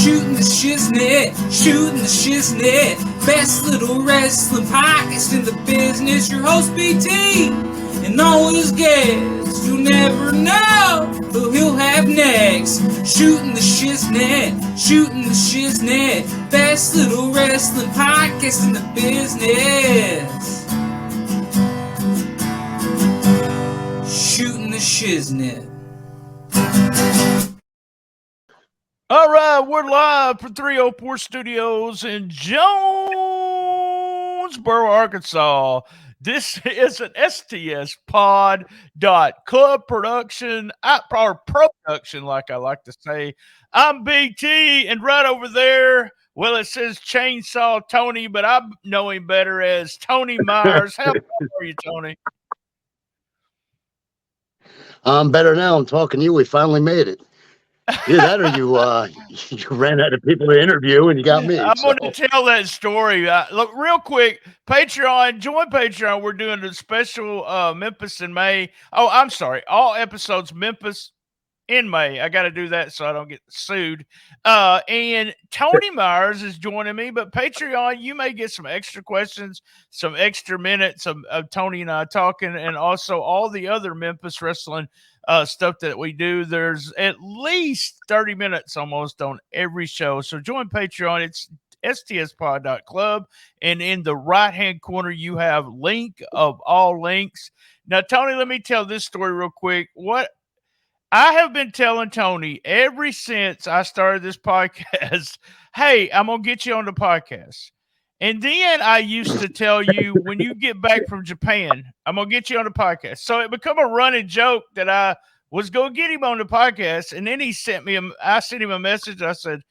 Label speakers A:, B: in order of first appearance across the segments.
A: Shootin the Shiznit, Shootin the Shiznit, best little wrestling podcast in the business. Your host BT, and all his guests. You'll never know who he'll have next. Shootin the Shiznit, Shootin the Shiznit, best little wrestling podcast in the business. Shootin the Shiznit.
B: All right, we're live for 304 Studios in Jonesboro, Arkansas. This is an STS Pod Club production, or production, like I like to say. I'm BT, and right over there, well, it says Chainsaw Tony, but I know him better as Tony Myers. How are you, Tony?
C: I'm better now. I'm talking to you. We finally made it. Either that or you ran out of people to interview and you got me.
B: I'm going to tell that story. Look, real quick, Patreon, join Patreon. We're doing a special Memphis in May. Oh, I'm sorry. All episodes Memphis in May. I got to do that so I don't get sued. And Tony Myers is joining me, but Patreon, you may get some extra questions, some extra minutes of Tony and I talking, and also all the other Memphis wrestling stuff that we do. There's at least 30 minutes almost on every show. So join Patreon. It's stspod.club. And in the right-hand corner, you have link of all links. Now, Tony, let me tell this story real quick. What I have been telling Tony ever since I started this podcast, hey, I'm going to get you on the podcast. And then I used to tell you, when you get back from Japan, I'm going to get you on the podcast. So it became a running joke that I was going to get him on the podcast. And then I sent him a message. I said,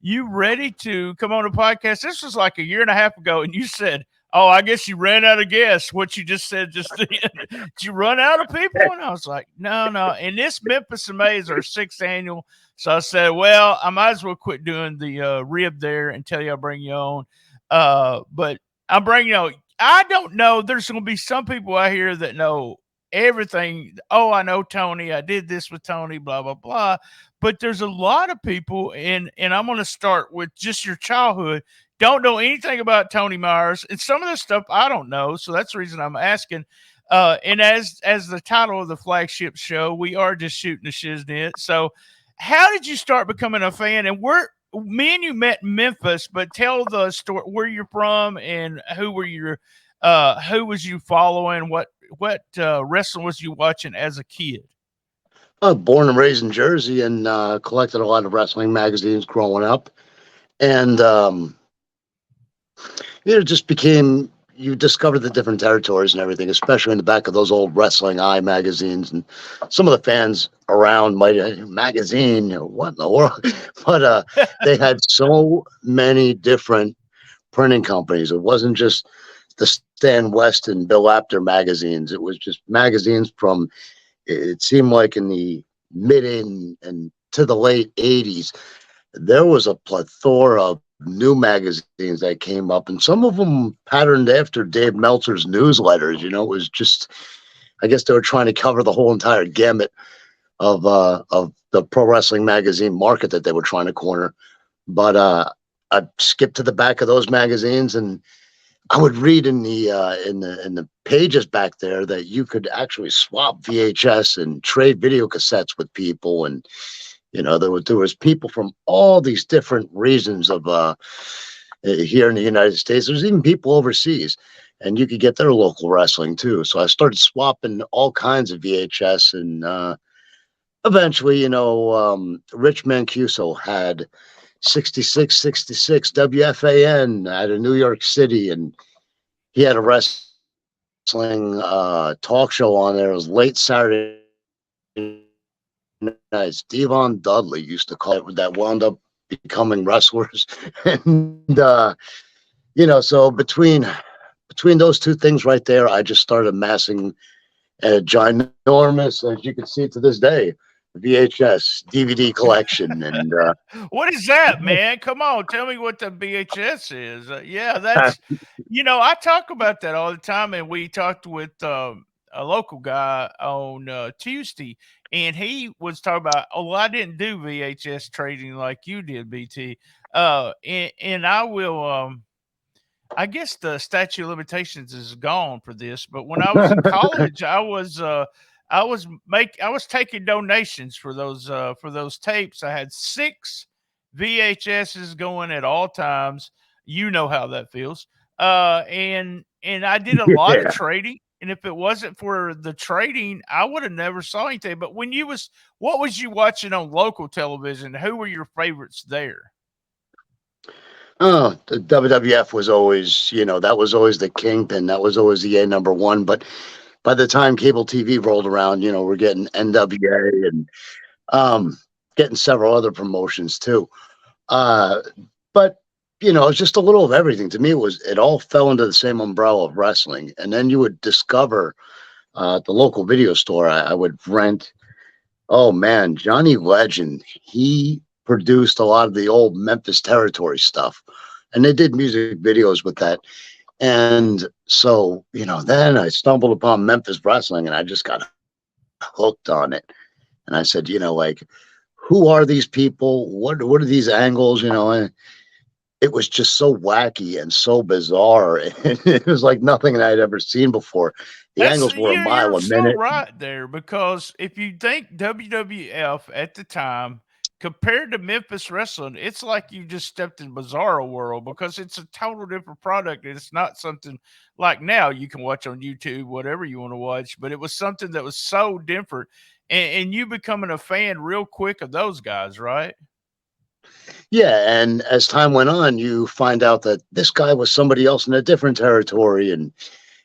B: you ready to come on the podcast? This was like a year and a half ago. And you said, oh, I guess you ran out of guests. What you just said just then. Did you run out of people? And I was like, no. And this Memphis in May is our 6th annual. So I said, well, I might as well quit doing the rib there and tell you I'll bring you on. But I'm bringing I don't know. There's going to be some people out here that know everything. Oh, I know Tony. I did this with Tony, blah, blah, blah. But there's a lot of people, and I'm going to start with just your childhood, don't know anything about Tony Myers. And some of the stuff I don't know. So that's the reason I'm asking. And as the title of the flagship show, we are just shooting the shiznit. So how did you start becoming a fan? And me and you met in Memphis, but tell the story where you're from and who was you following? What wrestling was you watching as a kid?
C: Born and raised in Jersey and collected a lot of wrestling magazines growing up. And it just became, you discovered the different territories and everything, especially in the back of those old Wrestling Eye magazines. And some of the fans around might magazine, what in the world? But they had so many different printing companies. It wasn't just the Stan West and Bill Apter magazines. It was just magazines from, it seemed like in the mid and to the late 80s, there was a plethora of new magazines that came up, and some of them patterned after Dave Meltzer's newsletters. It was just, I guess they were trying to cover the whole entire gamut of the pro wrestling magazine market that they were trying to corner. But I skipped to the back of those magazines, and I would read in the pages back there that you could actually swap VHS and trade video cassettes with people. And there was people from all these different regions of here in the United States. There's even people overseas, and you could get their local wrestling too. So I started swapping all kinds of VHS, and eventually, Rich Mancuso had 66 WFAN out of New York City, and he had a wrestling talk show on there. It was late Saturday night. Devon Dudley used to call it, that wound up becoming wrestlers. And so between those two things right there, I just started amassing a ginormous, as you can see to this day, VHS DVD collection. And
B: what is that, man? Come on, tell me what the VHS is. Yeah, that's I talk about that all the time, and we talked with a local guy on Tuesday, and he was talking about, oh, well, I didn't do VHS trading like you did, BT. And I will. I guess the statute of limitations is gone for this, but when I was in college, I was taking donations for those tapes. I had 6 VHSs going at all times. You know how that feels. And I did a lot of
C: Yeah.
B: trading. And if it wasn't for the trading, I would have never saw anything. But what was you watching on local television? Who were your favorites there?
C: Oh, the WWF was always, that was always the kingpin. That was always the A number one. But by the time cable TV rolled around, we're getting NWA and um, getting several other promotions too. Uh, but it's just a little of everything. To me, it all fell into the same umbrella of wrestling. And then you would discover the local video store. I would rent. Oh man, Johnny Legend. He produced a lot of the old Memphis Territory stuff, and they did music videos with that. And so, then I stumbled upon Memphis wrestling, and I just got hooked on it. And I said, like, who are these people? What are these angles? And it was just so wacky and so bizarre. It was like nothing that I'd ever seen before. The
B: That's
C: angles were a mile
B: you're
C: a
B: so
C: minute.
B: right there because if you think WWF at the time compared to Memphis wrestling, it's like you just stepped in Bizarro world because it's a total different product. It's not something like now you can watch on YouTube, whatever you want to watch, but it was something that was so different. And you becoming a fan real quick of those guys, right?
C: Yeah, and as time went on, you find out that this guy was somebody else in a different territory, and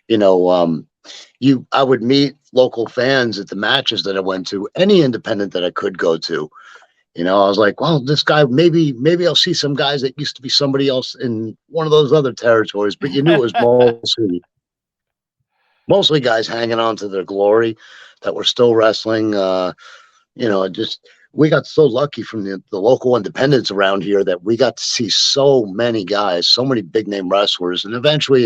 C: you know, um, I would meet local fans at the matches that I went to, any independent that I could go to. I was like, well, this guy, maybe I'll see some guys that used to be somebody else in one of those other territories, but you knew it was mostly guys hanging on to their glory that were still wrestling. Just we got so lucky from the local independents around here that we got to see so many guys, so many big name wrestlers, and eventually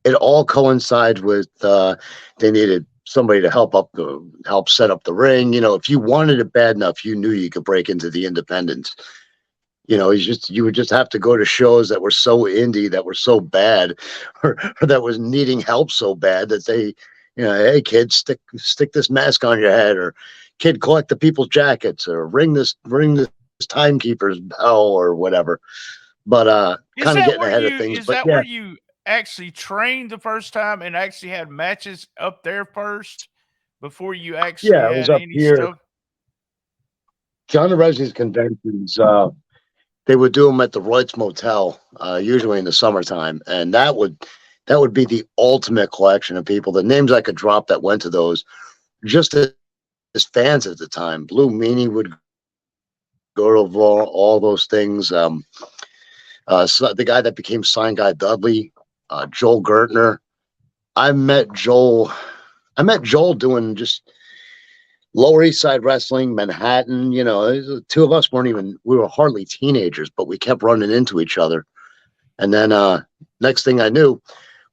C: it all coincides with they needed somebody to help set up the ring. If you wanted it bad enough, you knew you could break into the independents. You would just have to go to shows that were so indie, that were so bad, or that was needing help so bad that they, hey kid, stick this mask on your head, or kid, collect the people's jackets, or ring this timekeeper's bell, or whatever. But kind of getting ahead of things.
B: Is
C: But
B: that
C: yeah,
B: where you actually trained the first time and actually had matches up there first before you actually
C: yeah, it was
B: had
C: up
B: any
C: here.
B: stuff?
C: John Arezzi's conventions. They would do them at the Royce Motel, usually in the summertime, and that would be the ultimate collection of people. The names I could drop that went to those, just as fans at the time. Blue Meanie would go to all those things. So the guy that became Sign Guy Dudley, Joel Gertner. I met Joel. I met Joel doing just Lower East Side Wrestling, Manhattan. The two of us we were hardly teenagers, but we kept running into each other. And then next thing I knew,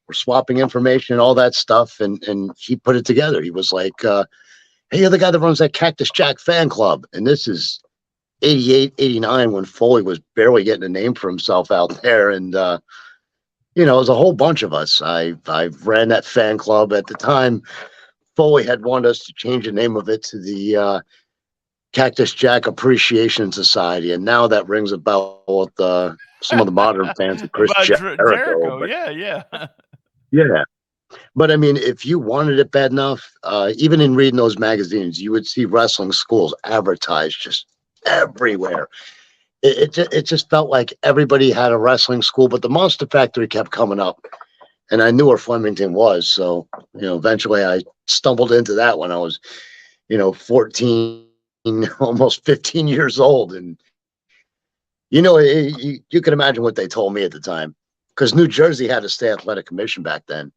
C: we're swapping information and all that stuff. And he put it together. He was like, hey, you're the guy that runs that Cactus Jack fan club. And this is 88, 89, when Foley was barely getting a name for himself out there. And, it was a whole bunch of us. I ran that fan club at the time. Foley had wanted us to change the name of it to the Cactus Jack Appreciation Society, and now that rings a bell with some of the modern fans of Chris
B: About
C: Jericho.
B: Jericho,
C: But
B: yeah, yeah.
C: yeah, but I mean, if you wanted it bad enough, even in reading those magazines, you would see wrestling schools advertised just everywhere. It just felt like everybody had a wrestling school, but the Monster Factory kept coming up, and I knew where Flemington was. So, eventually I stumbled into that when I was, 14, almost 15 years old. And, you can imagine what they told me at the time, because New Jersey had a state athletic commission back then.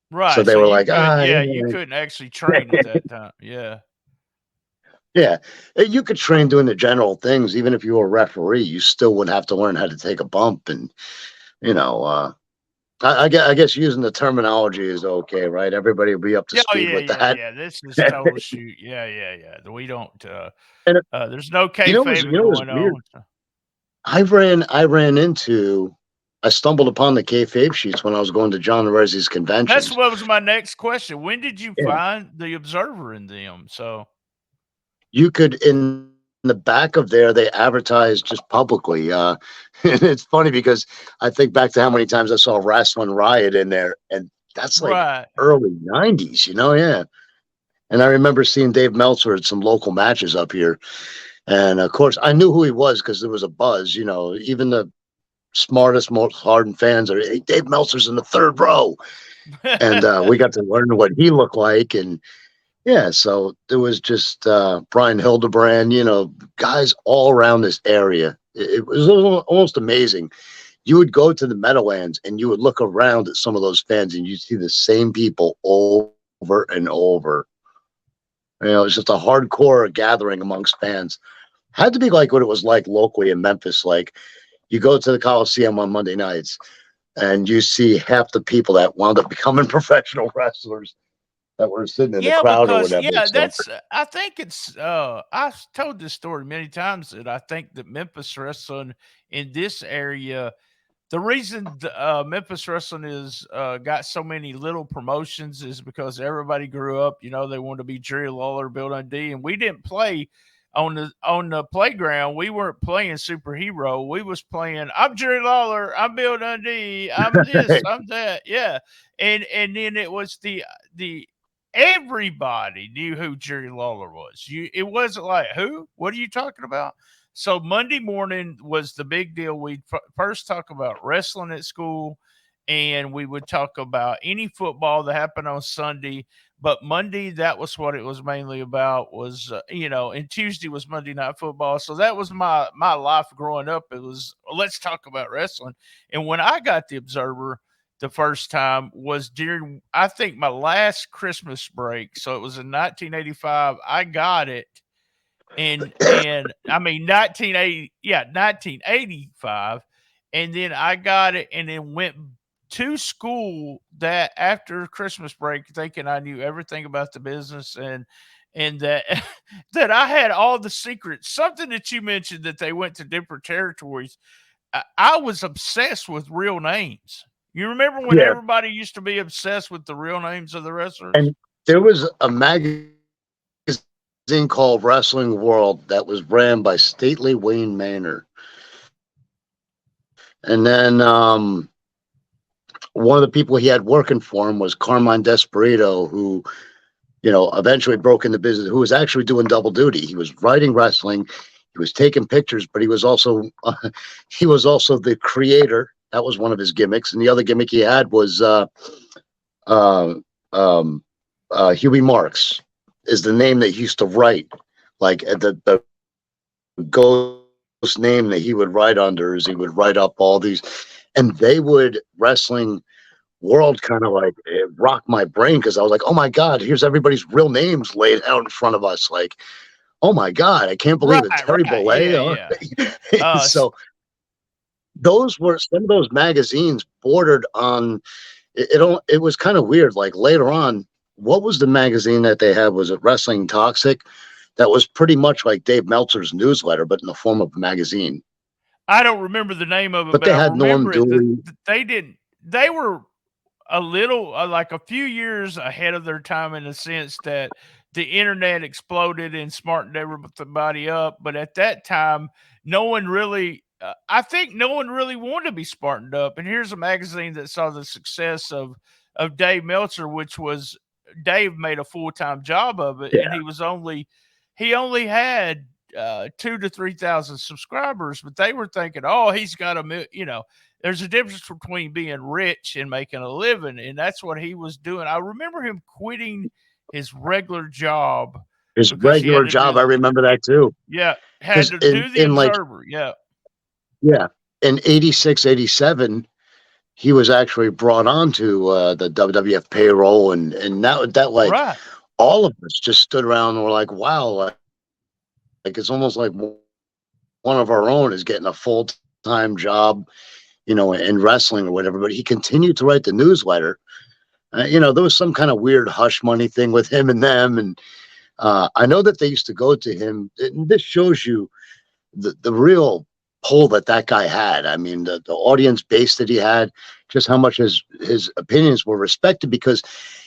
C: So
B: Right.
C: they
B: So
C: were like,
B: you couldn't actually train at that time. Yeah.
C: yeah, you could train doing the general things. Even if you were a referee, you still would have to learn how to take a bump and, you know, I guess using the terminology is okay, right? Everybody will be up to
B: Yeah, oh,
C: speed
B: yeah,
C: with
B: yeah,
C: that.
B: yeah. This is total shoot. Yeah, yeah, yeah. We don't.
C: And
B: There's no
C: you
B: kayfaving
C: know, it was
B: going
C: weird.
B: on. So.
C: I stumbled upon the kayfabe sheets when I was going to John Arezzi's
B: That's
C: conventions.
B: what was my next question. When did you
C: Yeah,
B: find the Observer in them? So
C: you could in the back of there they advertised just publicly. And it's funny because I think back to how many times I saw Wrestling Riot in there, and that's like
B: right.
C: early '90s, yeah. And I remember seeing Dave Meltzer at some local matches up here. And of course, I knew who he was because there was a buzz. Even the smartest, most hardened fans are, hey, Dave Meltzer's in the third row. And we got to learn what he looked like. And yeah, so there was just Brian Hildebrand, guys all around this area. It was almost amazing. You would go to the Meadowlands and you would look around at some of those fans and you'd see the same people over and over. It's just a hardcore gathering amongst fans. Had to be like what it was like locally in Memphis. Like you go to the Coliseum on Monday nights and you see half the people that wound up becoming professional wrestlers that were sitting in the
B: Yeah,
C: crowd or
B: because
C: whatever.
B: yeah,
C: So
B: that's I think it's I've told this story many times that I think that Memphis wrestling in this area, the reason Memphis wrestling is got so many little promotions is because everybody grew up, they wanted to be Jerry Lawler, Bill Dundee, and we didn't play on the playground. We weren't playing superhero. We was playing I'm Jerry Lawler, I'm Bill Dundee, I'm this, I'm that. Yeah. And then it was the everybody knew who Jerry Lawler was. It wasn't like who? What are you talking about? So Monday morning was the big deal. We'd first talk about wrestling at school, and we would talk about any football that happened on Sunday. But Monday, that was what it was mainly about. And Tuesday was Monday Night Football. So that was my life growing up. It was let's talk about wrestling. And when I got the Observer the first time was during I think my last Christmas break. So it was in 1985. I got it and I mean 1985, and then I got it and then went to school that after Christmas break thinking I knew everything about the business and that that I had all the secrets. Something that you mentioned that they went to different territories. I was obsessed with real names. You remember when
C: yeah,
B: everybody used to be obsessed with the real names of the wrestlers?
C: and there was a magazine called Wrestling World that was ran by stately Wayne Manor, and then one of the people he had working for him was Carmine Desperado, who eventually broke into business, who was actually doing double duty. He was writing wrestling, he was taking pictures, but he was also he was also the creator. That was one of his gimmicks, and the other gimmick he had was uh, um, Huey Marks is the name that he used to write, like the ghost name that he would write under is he would write up all these, and they would wrestling world kind of like it rocked my brain because I was like, oh my God, here's everybody's real names laid out in front of us. Like, oh my God, I can't believe
B: Right,
C: it. Terry
B: right. Yeah,
C: Bollea.
B: yeah. S
C: So those were some of those magazines bordered on it was kind of weird. Like later on, what was the magazine that they had? Was it Wrestling Toxic? That was pretty much like Dave Meltzer's newsletter, but in the form of a magazine.
B: I don't remember the name of it,
C: But
B: but
C: they
B: I
C: had Norm
B: remember it.
C: Dooley.
B: They didn't. They were a little like a few years ahead of their time in the sense that the internet exploded and smartened everybody up. But at that time, no one really. I think no one really wanted to be smartened up. And here's a magazine that saw the success of Dave Meltzer, which was Dave made a full time job of it, and
C: Yeah.
B: he only had 2 to 3 thousand subscribers, but they were thinking, oh, he's got there's a difference between being rich and making a living, and that's what he was doing. I remember him quitting his regular job
C: His
B: because he had
C: regular
B: to do
C: job, I remember that too.
B: yeah, had
C: Because
B: to
C: in
B: do the
C: in like
B: Observer. Yeah,
C: yeah, in 86, 87, he was actually brought onto the WWF payroll, and that like
B: right.
C: all of us just stood around and were like, wow, like it's almost like one of our own is getting a full time job in wrestling or whatever. But he continued to write the newsletter. There was some kind of weird hush money thing with him and them, and I know that they used to go to him. And this shows you the real pull that guy had. I mean, the audience base that he had, just how much his opinions were respected, because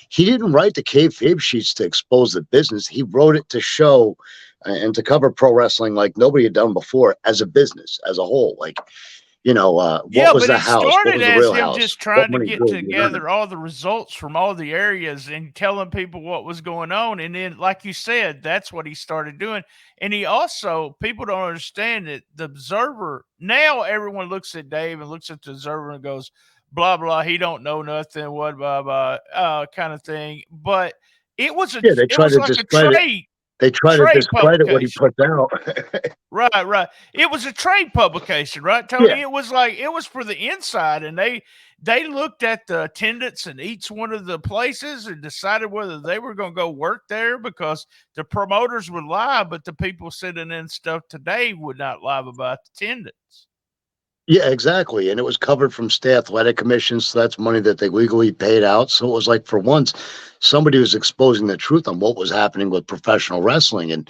C: he didn't write the kayfabe sheets to expose the business. He wrote it to show and to cover pro wrestling like nobody had done before as a business, as a whole. Like,
B: Yeah,
C: what was
B: but
C: the
B: it
C: house? What
B: started
C: was the
B: as
C: real
B: him
C: house?
B: just
C: What
B: trying to
C: money
B: get
C: really you earning?
B: together all the results from all the areas and telling people what was going on. And then, like you said, that's what he started doing. And he also, people don't understand that the Observer, now everyone looks at Dave and looks at the Observer and goes, blah, blah, he don't know nothing, what, blah, blah, kind of thing. But
C: Yeah, they
B: it
C: try
B: was
C: to
B: like a
C: discredit. They try to
B: trade
C: discredit what he
B: publication.
C: puts out.
B: Right, right. It was a trade publication, right,
C: Yeah.
B: Tony? It was for the inside, and they looked at the attendance in each one of the places and decided whether they were going to go work there, because the promoters would lie, but the people sitting in stuff today would not lie about attendance.
C: Yeah, exactly. And it was covered from state athletic commissions, so that's money that they legally paid out. So it was like, for once, somebody was exposing the truth on what was happening with professional wrestling. And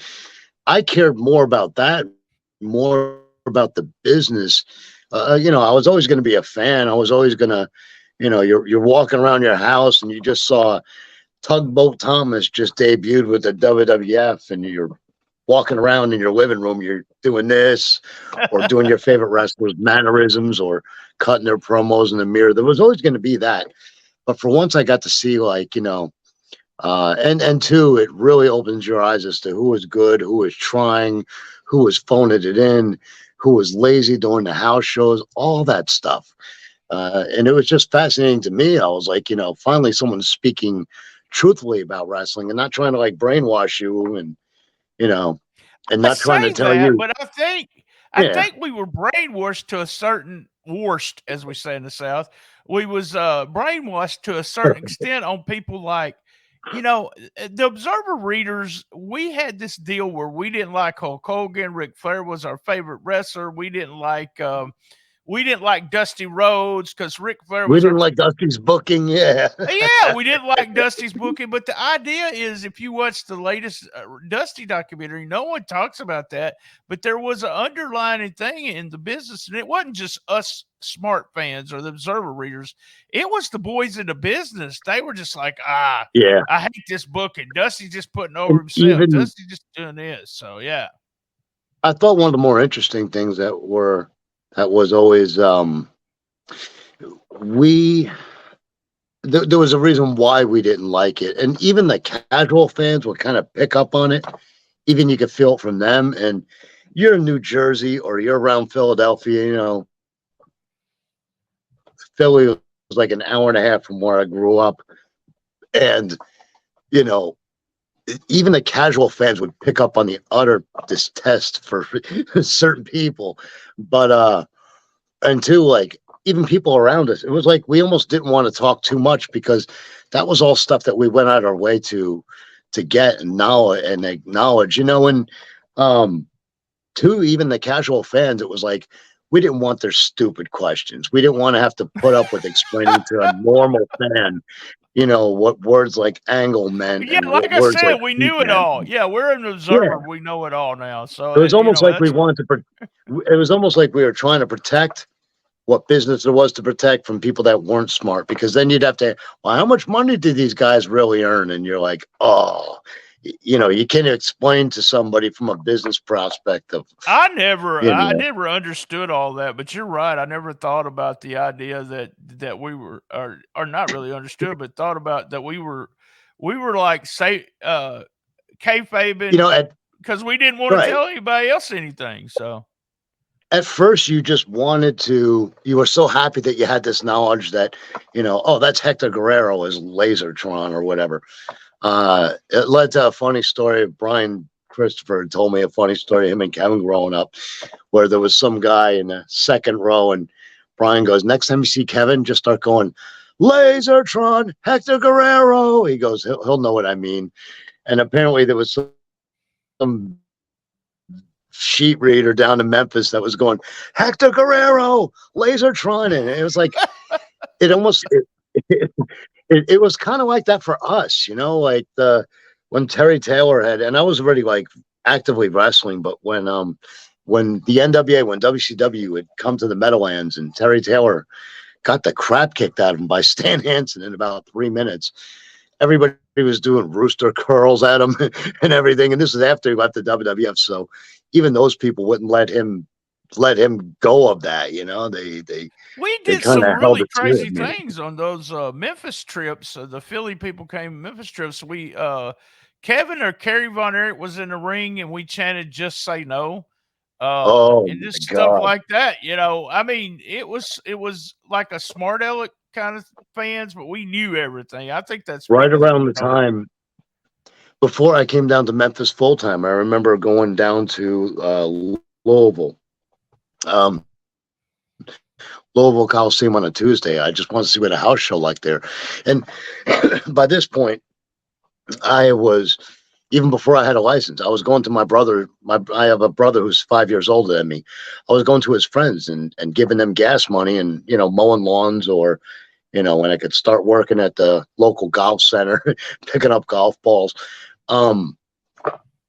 C: I cared more about that, more about the business. I was always going to be a fan. I was always going to, you're walking around your house and you just saw Tugboat Thomas just debuted with the WWF, and you're walking around in your living room, you're doing this or doing your favorite wrestlers' mannerisms or cutting their promos in the mirror. There was always going to be that. But for once, I got to see, like, and two, it really opens your eyes as to who was good, who was trying, who was phoning it in, who was lazy during the house shows, all that stuff. And it was just fascinating to me. I was like, finally someone's speaking truthfully about wrestling and not trying to like brainwash you and, and
B: I
C: not trying to
B: say
C: tell
B: that,
C: you.
B: but I
C: Yeah.
B: think we were brainwashed to a certain worst, as we say in the South. We was brainwashed to a certain extent on people like, the Observer readers. We had this deal where we didn't like Hulk Hogan. Ric Flair was our favorite wrestler. We didn't like Dusty Rhodes because Ric Flair
C: We
B: was our
C: didn't like Dusty's booking. Yeah.
B: yeah, we didn't like Dusty's booking, but the idea is, if you watch the latest Dusty documentary, no one talks about that, but there was an underlying thing in the business, and it wasn't just us smart fans or the Observer readers. It was the boys in the business. They were just like,
C: Yeah.
B: I hate this booking. Dusty's just putting over
C: And
B: himself.
C: even
B: Dusty's just doing this. So, yeah.
C: I thought one of the more interesting things that was always we there was a reason why we didn't like it, and even the casual fans would kind of pick up on it. Even you could feel it from them. And you're in New Jersey or you're around Philadelphia, Philly was like an hour and a half from where I grew up, and even the casual fans would pick up on the utter distaste for certain people. But and two, like, even people around us, it was like we almost didn't want to talk too much, because that was all stuff that we went out our way to get and acknowledge, and two, even the casual fans, it was like we didn't want their stupid questions. We didn't want to have to put up with explaining to a normal fan, what words like angle meant
B: Yeah,
C: and
B: like
C: what
B: I
C: words like
B: said, we
C: heat
B: knew it
C: meant.
B: all. Yeah, we're an
C: Yeah.
B: observer. We know it all now. So,
C: It was almost like we
B: that's
C: wanted to, it was almost like we were trying to protect what business there was to protect from people that weren't smart, because then you'd have to, well, how much money did these guys really earn? And you're like, oh, you can't explain to somebody from a business perspective.
B: I never understood all that, but you're right. I never thought about the idea that we were, or not really understood, but thought about that we were like, say, kayfabing,
C: At
B: because we didn't want to
C: right.
B: tell anybody else anything. So
C: At first, you just wanted to, you were so happy that you had this knowledge that, oh, that's Hector Guerrero as Lasertron or whatever. It led to a funny story. Brian Christopher told me a funny story, him and Kevin growing up, where there was some guy in the second row, and Brian goes, next time you see Kevin, just start going, Lasertron, Hector Guerrero. He goes, he'll know what I mean. And apparently there was some sheet reader down in Memphis that was going, Hector Guerrero, Lasertron. And it was like, it almost, it was kind of like that for us, you know, like when Terry Taylor had, and I was already like actively wrestling, but when the NWA, when WCW had come to the Meadowlands and Terry Taylor got the crap kicked out of him by Stan Hansen in about 3 minutes, everybody was doing rooster curls at him and everything. And this is after he left the WWF. So even those people wouldn't let him go of that, you know. They
B: We did
C: kind
B: some
C: of held
B: really
C: it to
B: crazy
C: him.
B: things on those Memphis trips. The Philly people came Memphis trips. We Kevin or Kerry Von Erich was in the ring, and we chanted "Just Say No,"
C: Oh
B: and
C: my
B: just stuff
C: God.
B: like that. You know, I mean, it was like a smart aleck kind of fans, but we knew everything. I think that's
C: Right
B: people that
C: around the time before I came down to Memphis full time, I remember going down to Louisville. Louisville Coliseum on a Tuesday. I just wanted to see what a house show like there. And by this point, I was, even before I had a license, I was going to my brother. I have a brother who's 5 years older than me. I was going to his friends and giving them gas money and, you know, mowing lawns, or, you know, when I could start working at the local golf center, picking up golf balls. You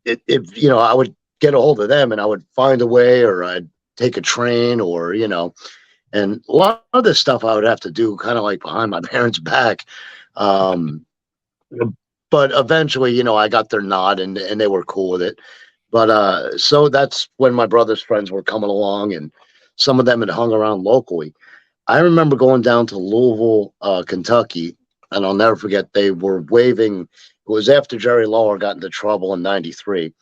C: know, I would get a hold of them and I would find a way, or I'd take a train, or, you know, and a lot of this stuff I would have to do kind of like behind my parents' back. Um, but eventually, you know, I got their nod and they were cool with it. But so that's when my brother's friends were coming along, and some of them had hung around locally. I remember going down to Louisville, Kentucky, and I'll never forget, they were waving. It was after Jerry Lawler got into trouble in '93.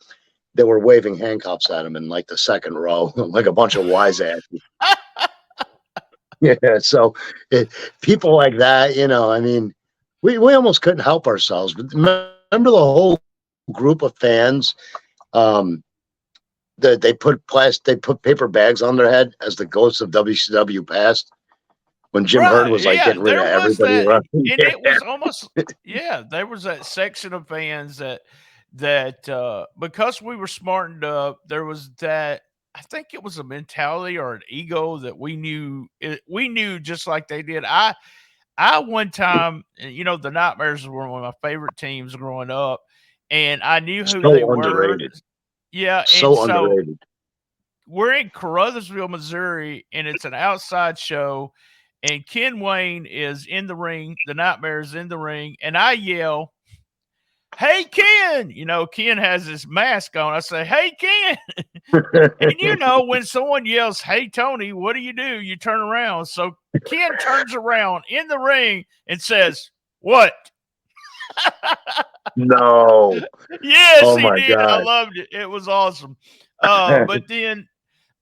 C: They were waving handcuffs at him in like the second row, like a bunch of wise asses. Yeah, so people like that, you know, I mean, we almost couldn't help ourselves. But remember the whole group of fans um, that they put paper bags on their head as the ghosts of WCW passed, when Jim Herd
B: Right,
C: was like
B: yeah,
C: getting rid
B: there
C: of
B: was
C: everybody
B: that,
C: around.
B: and it was almost yeah, there was that section of fans that because we were smartened up, there was that. I think it was a mentality or an ego that we knew just like they did. I one time, you know, the Nightmares were one of my favorite teams growing up, and I knew who they
C: So
B: were.
C: underrated.
B: Yeah, and
C: So
B: so
C: underrated.
B: we're in Caruthersville, Missouri, and it's an outside show. And Ken Wayne is in the ring, the Nightmares in the ring, and I yell, "Hey Ken!" You know, Ken has his mask on. I say, "Hey Ken!" And you know, when someone yells, "Hey Tony," what do? You turn around. So Ken turns around in the ring and says, "What?"
C: No.
B: Yes,
C: Oh
B: he
C: my
B: did. I
C: God.
B: loved it. It was awesome. But then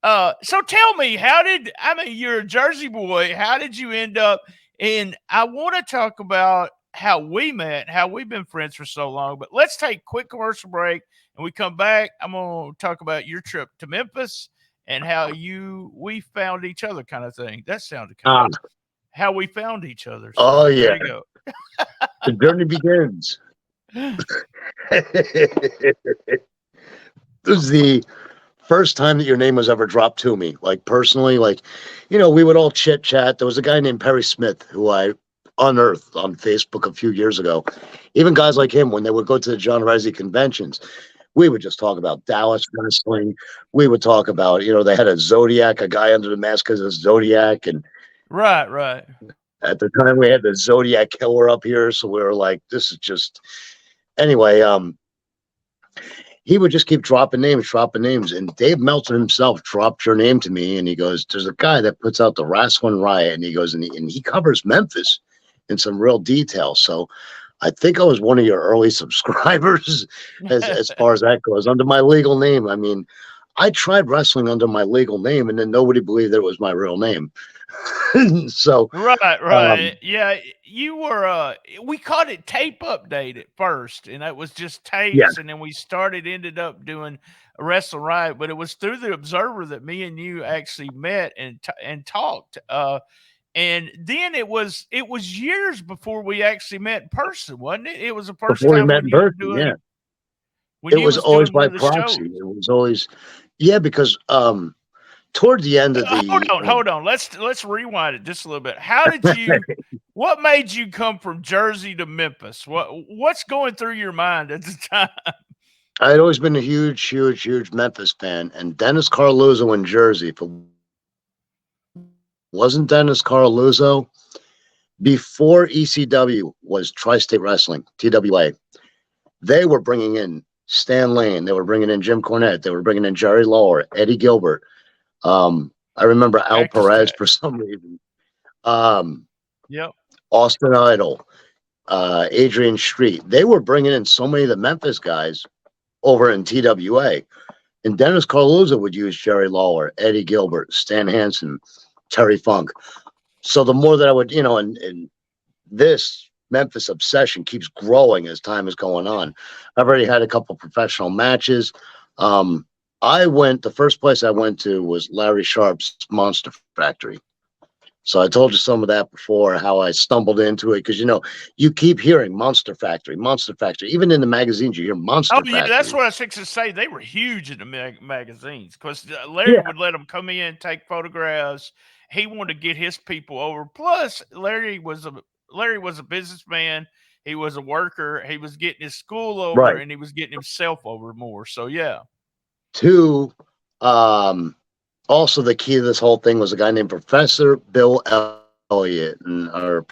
B: so tell me, I mean, you're a Jersey boy. How did you end up? And I want to talk about how we met, how we've been friends for so long. But let's take a quick commercial break, and we come back. I'm going to talk about your trip to Memphis and how we found each other, kind of thing. That sounded kind
C: Ah,
B: of how we found each other.
C: oh
B: So there
C: yeah.
B: you go.
C: The journey begins. This is the first time that your name was ever dropped to me, like personally. Like, you know, we would all chit chat. There was a guy named Perry Smith who I unearthed on Facebook a few years ago. Even guys like him, when they would go to the John Risey conventions, we would just talk about Dallas wrestling. We would talk about, you know, they had a Zodiac, a guy under the mask as a Zodiac. And
B: Right, right.
C: at the time we had the Zodiac killer up here. So we were like, this is just, anyway, he would just keep dropping names. And Dave Meltzer himself dropped your name to me. And he goes, there's a guy that puts out the Wrestling Riot. And he goes, and he covers Memphis in some real detail. So I think I was one of your early subscribers as far as that goes, under my legal name. I mean, I tried wrestling under my legal name, and then nobody believed that it was my real name. So,
B: Right,
C: um,
B: right. Yeah, you were we called it tape update at first, and that was just
C: yeah,
B: tapes, and then we ended up doing Wrestle Right, but it was through the Observer that me and you actually met and talked. And then it was years before we actually met in person, wasn't it? It was the first
C: before we
B: time
C: met
B: when
C: in
B: you were
C: person,
B: doing
C: yeah.
B: when
C: It
B: you
C: was
B: was
C: always
B: doing one
C: by
B: of the
C: proxy.
B: shows.
C: It was always, Yeah, because toward the end of
B: Hold
C: the
B: on, hold on. Let's rewind it just a little bit. How did you? What made you come from Jersey to Memphis? What's going through your mind at the time?
C: I had always been a huge, huge, huge Memphis fan, and Dennis Carluzzo in Jersey. If it wasn't Dennis Carluzzo, before ECW was Tri-State Wrestling, TWA, they were bringing in Stan Lane, they were bringing in Jim Cornette, they were bringing in Jerry Lawler, Eddie Gilbert. I remember Al
B: Cactus
C: Perez
B: Jack.
C: for some reason. Um,
B: Yep.
C: Austin Idol, Adrian Street. They were bringing in so many of the Memphis guys over in TWA. And Dennis Carluzzo would use Jerry Lawler, Eddie Gilbert, Stan Hansen, Terry Funk. So the more that I would, and this Memphis obsession keeps growing as time is going on. I've already had a couple professional matches. The first place I went to was Larry Sharp's Monster Factory. So I told you some of that before, how I stumbled into it, because you keep hearing Monster Factory, Monster Factory. Even in the magazines, you hear Monster
B: Oh yeah,
C: Factory.
B: that's what I was fixing to say. They were huge in the magazines because Larry
C: Yeah,
B: would let them come in, take photographs. He wanted to get his people over. Plus, Larry was a businessman. He was a worker. He was getting his school over,
C: right.
B: and he was getting himself over more. So yeah.
C: Two, also the key to this whole thing was a guy named Professor Bill Elliott, or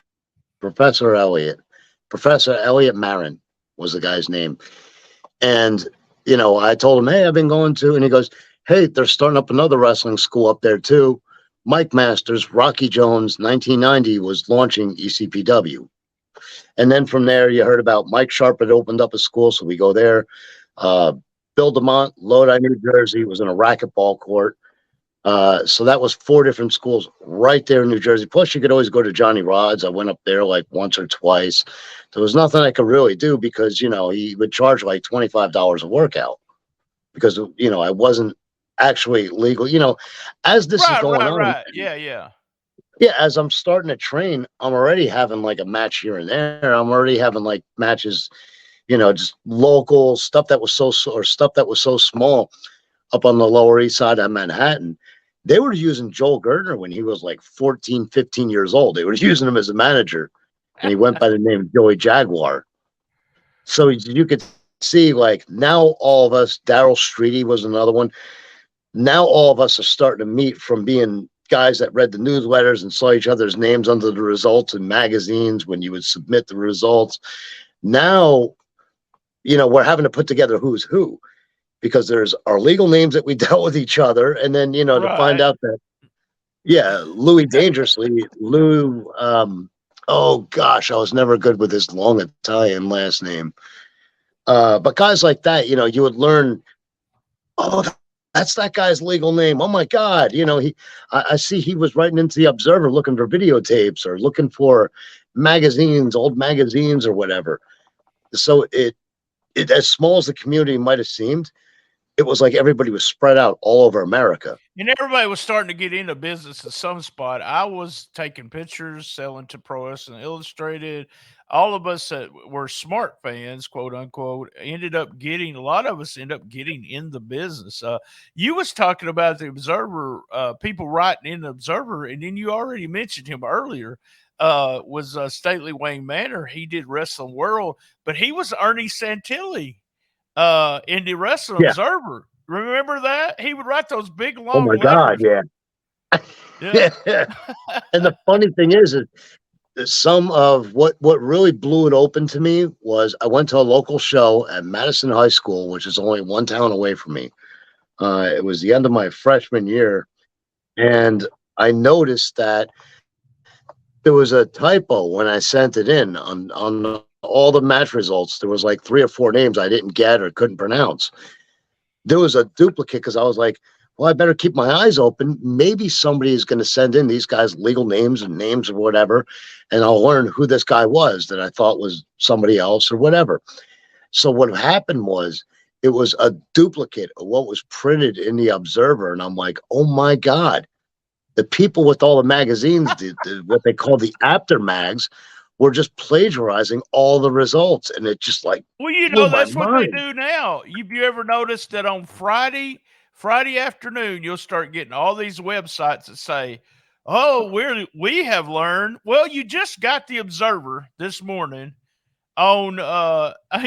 C: Professor Elliott. Professor Elliott Marin was the guy's name. And, I told him, hey, I've been going to, and he goes, hey, they're starting up another wrestling school up there too. Mike Masters, Rocky Jones, 1990 was launching ECPW. And then from there, you heard about Mike Sharp had opened up a school, so we go there. Bill DeMont, Lodi, New Jersey, was in a racquetball court. So that was 4 different schools right there in New Jersey. Plus, you could always go to Johnny Rod's. I went up there like once or twice. There was nothing I could really do because, he would charge like $25 a workout because, I wasn't actually legal. As this is going on,
B: Right. Yeah.
C: yeah, as I'm starting to train, I'm already having like a match here and there. I'm already having like matches, just local stuff that was so small up on the Lower East Side of Manhattan. They were using Joel Gertner when he was like 14, 15 years old. They were using him as a manager, and he went by the name of Joey Jaguar. So you could see, like, now all of us, Daryl Streety was another one. Now all of us are starting to meet from being guys that read the newsletters and saw each other's names under the results in magazines when you would submit the results. Now, we're having to put together who's who, because there's our legal names that we dealt with each other. And then, to find
B: Right.
C: out that, Louis Dangerously, Lou, oh gosh, I was never good with his long Italian last name. But guys like that, you would learn, oh, that's that guy's legal name. Oh my God. I see he was writing into the Observer looking for videotapes or looking for magazines, old magazines or whatever. So it as small as the community might have seemed, it was like everybody was spread out all over America.
B: And everybody was starting to get into business at some spot. I was taking pictures, selling to Pro Wrestling Illustrated. All of us that were smart fans, quote unquote, a lot of us end up getting in the business. You was talking about the Observer, people writing in the Observer, and then you already mentioned him earlier. Was Stately Wayne Manor. He did Wrestling World, but he was Ernie Santilli in the Wrestling
C: Yeah.
B: Observer. Remember that? He would write those big
C: Oh
B: long
C: my God.
B: letters.
C: Yeah.
B: Yeah.
C: And the funny thing is some of what really blew it open to me was I went to a local show at Madison High School, which is only one town away from me. It was the end of my freshman year, and I noticed that there was a typo when I sent it in on all the match results. There was like 3 or 4 names I didn't get or couldn't pronounce. There was a duplicate because I was like, well, I better keep my eyes open. Maybe somebody is going to send in these guys' legal names and names or whatever, and I'll learn who this guy was that I thought was somebody else or whatever. So what happened was it was a duplicate of what was printed in the Observer, and I'm like, oh my God. The people with all the magazines, what they call the aftermags, were just plagiarizing all the results, and it just like
B: Well,
C: blew my
B: that's what they
C: mind.
B: do now. You ever noticed that on Friday Friday afternoon, you'll start getting all these websites that say, "Oh, we have learned." Well, you just got the Observer this morning on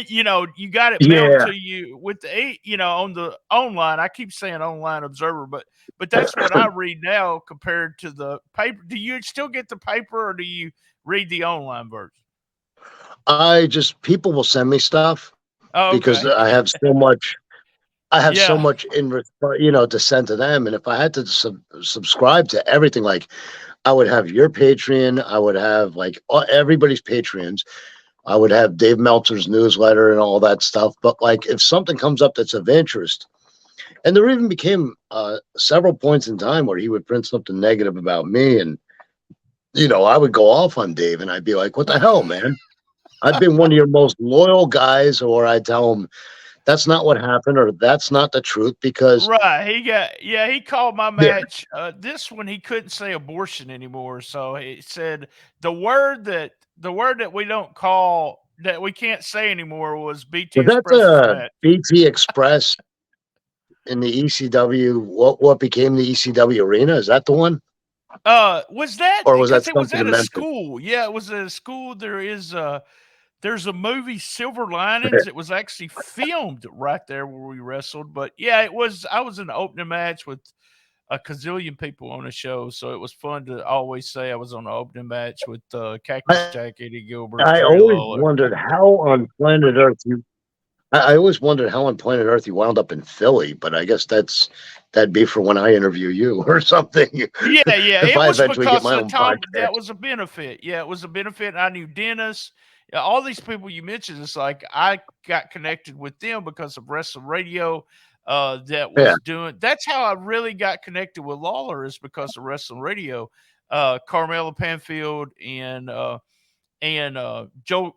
B: you got it mailed
C: Yeah.
B: to you with on the online. I keep saying online Observer, but that's what I read now compared to the paper. Do you still get the paper, or do you read the online version?
C: People will send me stuff
B: Oh,
C: because
B: okay.
C: I have so
B: Yeah.
C: much to send to them. And if I had to subscribe to everything, like I would have your Patreon, I would have like everybody's Patreons, I would have Dave Meltzer's newsletter and all that stuff. But like if something comes up that's of interest, and there even became several points in time where he would print something negative about me, and I would go off on Dave, and I'd be like, "What the hell, man? I've been one of your most loyal guys," or I tell him that's not what happened, or that's not the truth, because
B: Right, he called my
C: yeah,
B: match, this one he couldn't say abortion anymore, so he said the word that we don't call that we can't say anymore was BT
C: was that
B: Express's match.
C: BT Express in the ECW? What became the ECW arena? Is that the one,
B: Was that
C: or was that
B: because it was
C: something
B: at
C: in
B: a
C: Memphis?
B: school. Yeah, it was at a school. There's a movie, Silver Linings. It was actually filmed right there where we wrestled, but yeah, I was in the opening match with a gazillion people on the show, so it was fun to always say I was on the opening match with Cactus
C: I,
B: Jack, Eddie Gilbert,
C: I
B: Jerry
C: always
B: Lawler.
C: wondered how on planet Earth you. I always wondered how on planet Earth you wound up in Philly, but I guess that'd be for when I interview you or something.
B: Yeah, yeah,
C: If
B: it
C: I
B: was
C: eventually get
B: because
C: my
B: of the
C: own
B: Tom. That
C: podcast.
B: was a benefit. Yeah, it was a benefit. And I knew Dennis. Yeah, all these people you mentioned. It's like I got connected with them because of Wrestling Radio. That
C: Yeah,
B: was doing. That's how I really got connected with Lawler, is because of Wrestling Radio. Carmela Panfield and Joe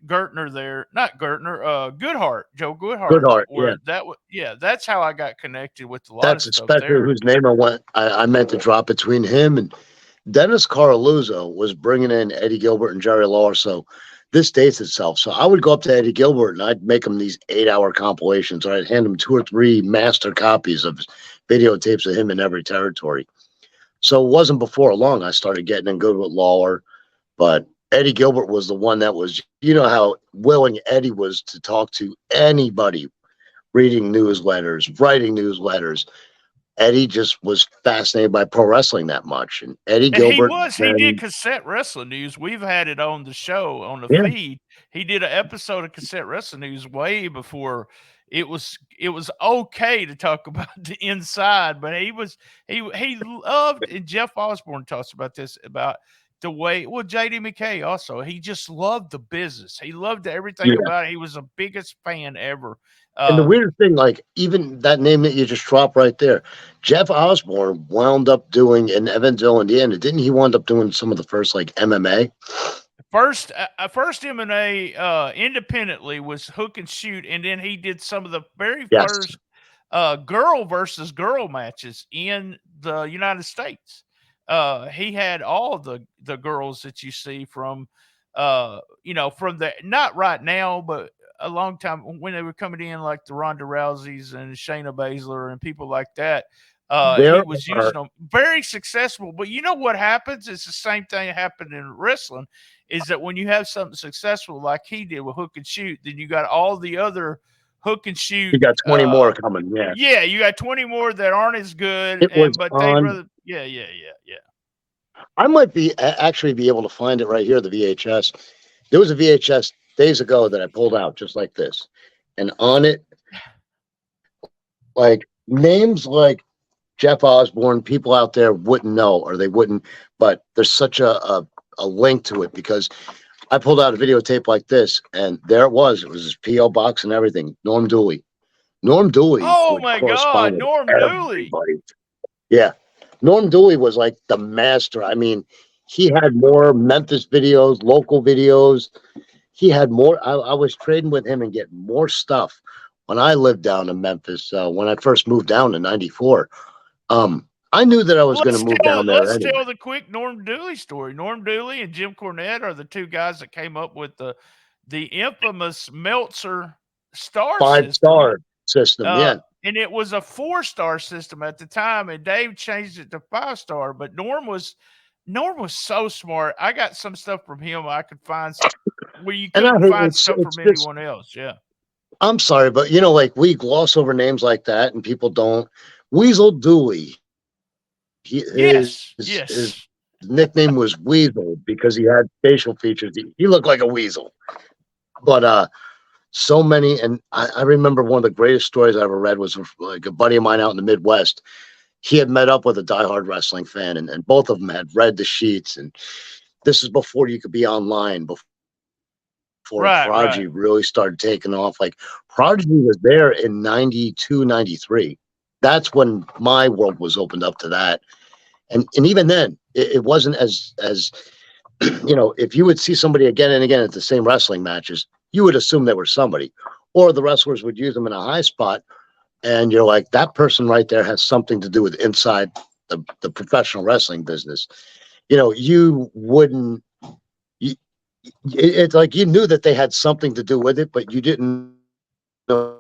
B: Gertner there, not Gertner, Goodhart, Joe Goodhart.
C: Goodhart. Yeah.
B: Where that was, yeah, that's how I got connected with a lot of
C: That's
B: stuff
C: especially
B: there.
C: whose name I meant to drop between him and Dennis Carluzzo was bringing in Eddie Gilbert and Jerry Lawler. So this dates itself. So I would go up to Eddie Gilbert and I'd make him these 8-hour compilations, or I'd hand him 2 or 3 master copies of videotapes of him in every territory. So it wasn't before long I started getting in good with Lawler, but Eddie Gilbert was the one that was, how willing Eddie was to talk to anybody, reading newsletters, writing newsletters. Eddie just was fascinated by pro wrestling that much. And Eddie
B: And
C: Gilbert
B: he did
C: then,
B: cassette wrestling news. We've had it on the show on the
C: yeah,
B: feed. He did an episode of cassette wrestling news way before it was okay to talk about the inside, but he loved, and Jeff Osborne talks about this, about the way, well, JD McKay also, he just loved the business. He loved everything
C: yeah.
B: about it. He was the biggest fan ever.
C: And the
B: Um,
C: weirdest thing, like even that name that you just dropped right there, Jeff Osborne wound up doing in Evansville, Indiana. Didn't he wind up doing some of the first like MMA?
B: First M&A independently was Hook and Shoot, and then he did some of the very
C: Yes.
B: first girl versus girl matches in the United States. He had all the girls that you see from from the, not right now, but a long time when they were coming in, like the Ronda Rouseys and Shayna Baszler and people like that. He
C: There
B: was
C: are
B: using them very successful. But you know what happens? It's the same thing that happened in wrestling, is that when you have something successful like he did with Hook and Shoot, then you got all the other Hook and Shoot.
C: you got 20 more coming. Yeah.
B: Yeah, you got 20 more that aren't as good,
C: It was
B: but they'd
C: on.
B: rather. Yeah, yeah, yeah, yeah.
C: I might actually be able to find it right here, the VHS. There was a VHS days ago that I pulled out just like this. And on it, like names like Jeff Osborne, people out there wouldn't know, or they wouldn't, but there's such a link to it, because I pulled out a videotape like this, and there it was. It was his P.O. box and everything. Norm Dooley. Norm Dooley
B: Oh
C: would
B: my
C: correspond
B: God,
C: with
B: Norm Dooley.
C: everybody. Yeah. Norm Dooley was like the master. I mean, he had more Memphis videos, local videos. He had more. I was trading with him and getting more stuff when I lived down in Memphis. When I first moved down in '94, I knew that I was
B: Well,
C: going to move down there
B: let's
C: anyway.
B: tell the quick Norm Dooley story. Norm Dooley and Jim Cornette are the two guys that came up with the infamous Meltzer star system.
C: 5-star system, yeah.
B: and it was a 4-star system at the time, and Dave changed it to 5-star. But Norm was so smart. I got some stuff from him I could find where you
C: And I
B: couldn't
C: heard
B: find stuff
C: it's
B: from
C: just,
B: anyone else. Yeah.
C: I'm sorry, but like we gloss over names like that, and people don't. Weasel Dooley,
B: Yes.
C: his
B: Yes.
C: nickname was Weasel because he had facial features. He looked like a weasel. But so many, and I remember one of the greatest stories I ever read was like a buddy of mine out in the Midwest. He had met up with a diehard wrestling fan, and both of them had read the sheets. And this is before you could be online, before
B: Right.
C: Prodigy
B: Right.
C: really started taking off. Like Prodigy was there in 92, 93. That's when my world was opened up to that. And even then, it wasn't as if you would see somebody again and again at the same wrestling matches, you would assume they were somebody, or the wrestlers would use them in a high spot, and you're like, that person right there has something to do with inside the professional wrestling business. You wouldn't. It's like you knew that they had something to do with it, but you didn't know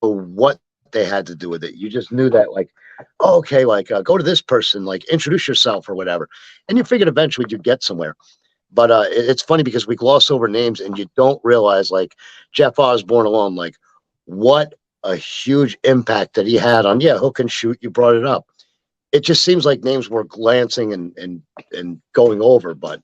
C: what they had to do with it. You just knew that, like, oh, okay, like go to this person, like introduce yourself or whatever, and you figured eventually you'd get somewhere. But it's funny because we gloss over names and you don't realize, like Jeff Osborne alone, like what a huge impact that he had on, Hook and Shoot. You brought it up. It just seems like names were glancing and going over, but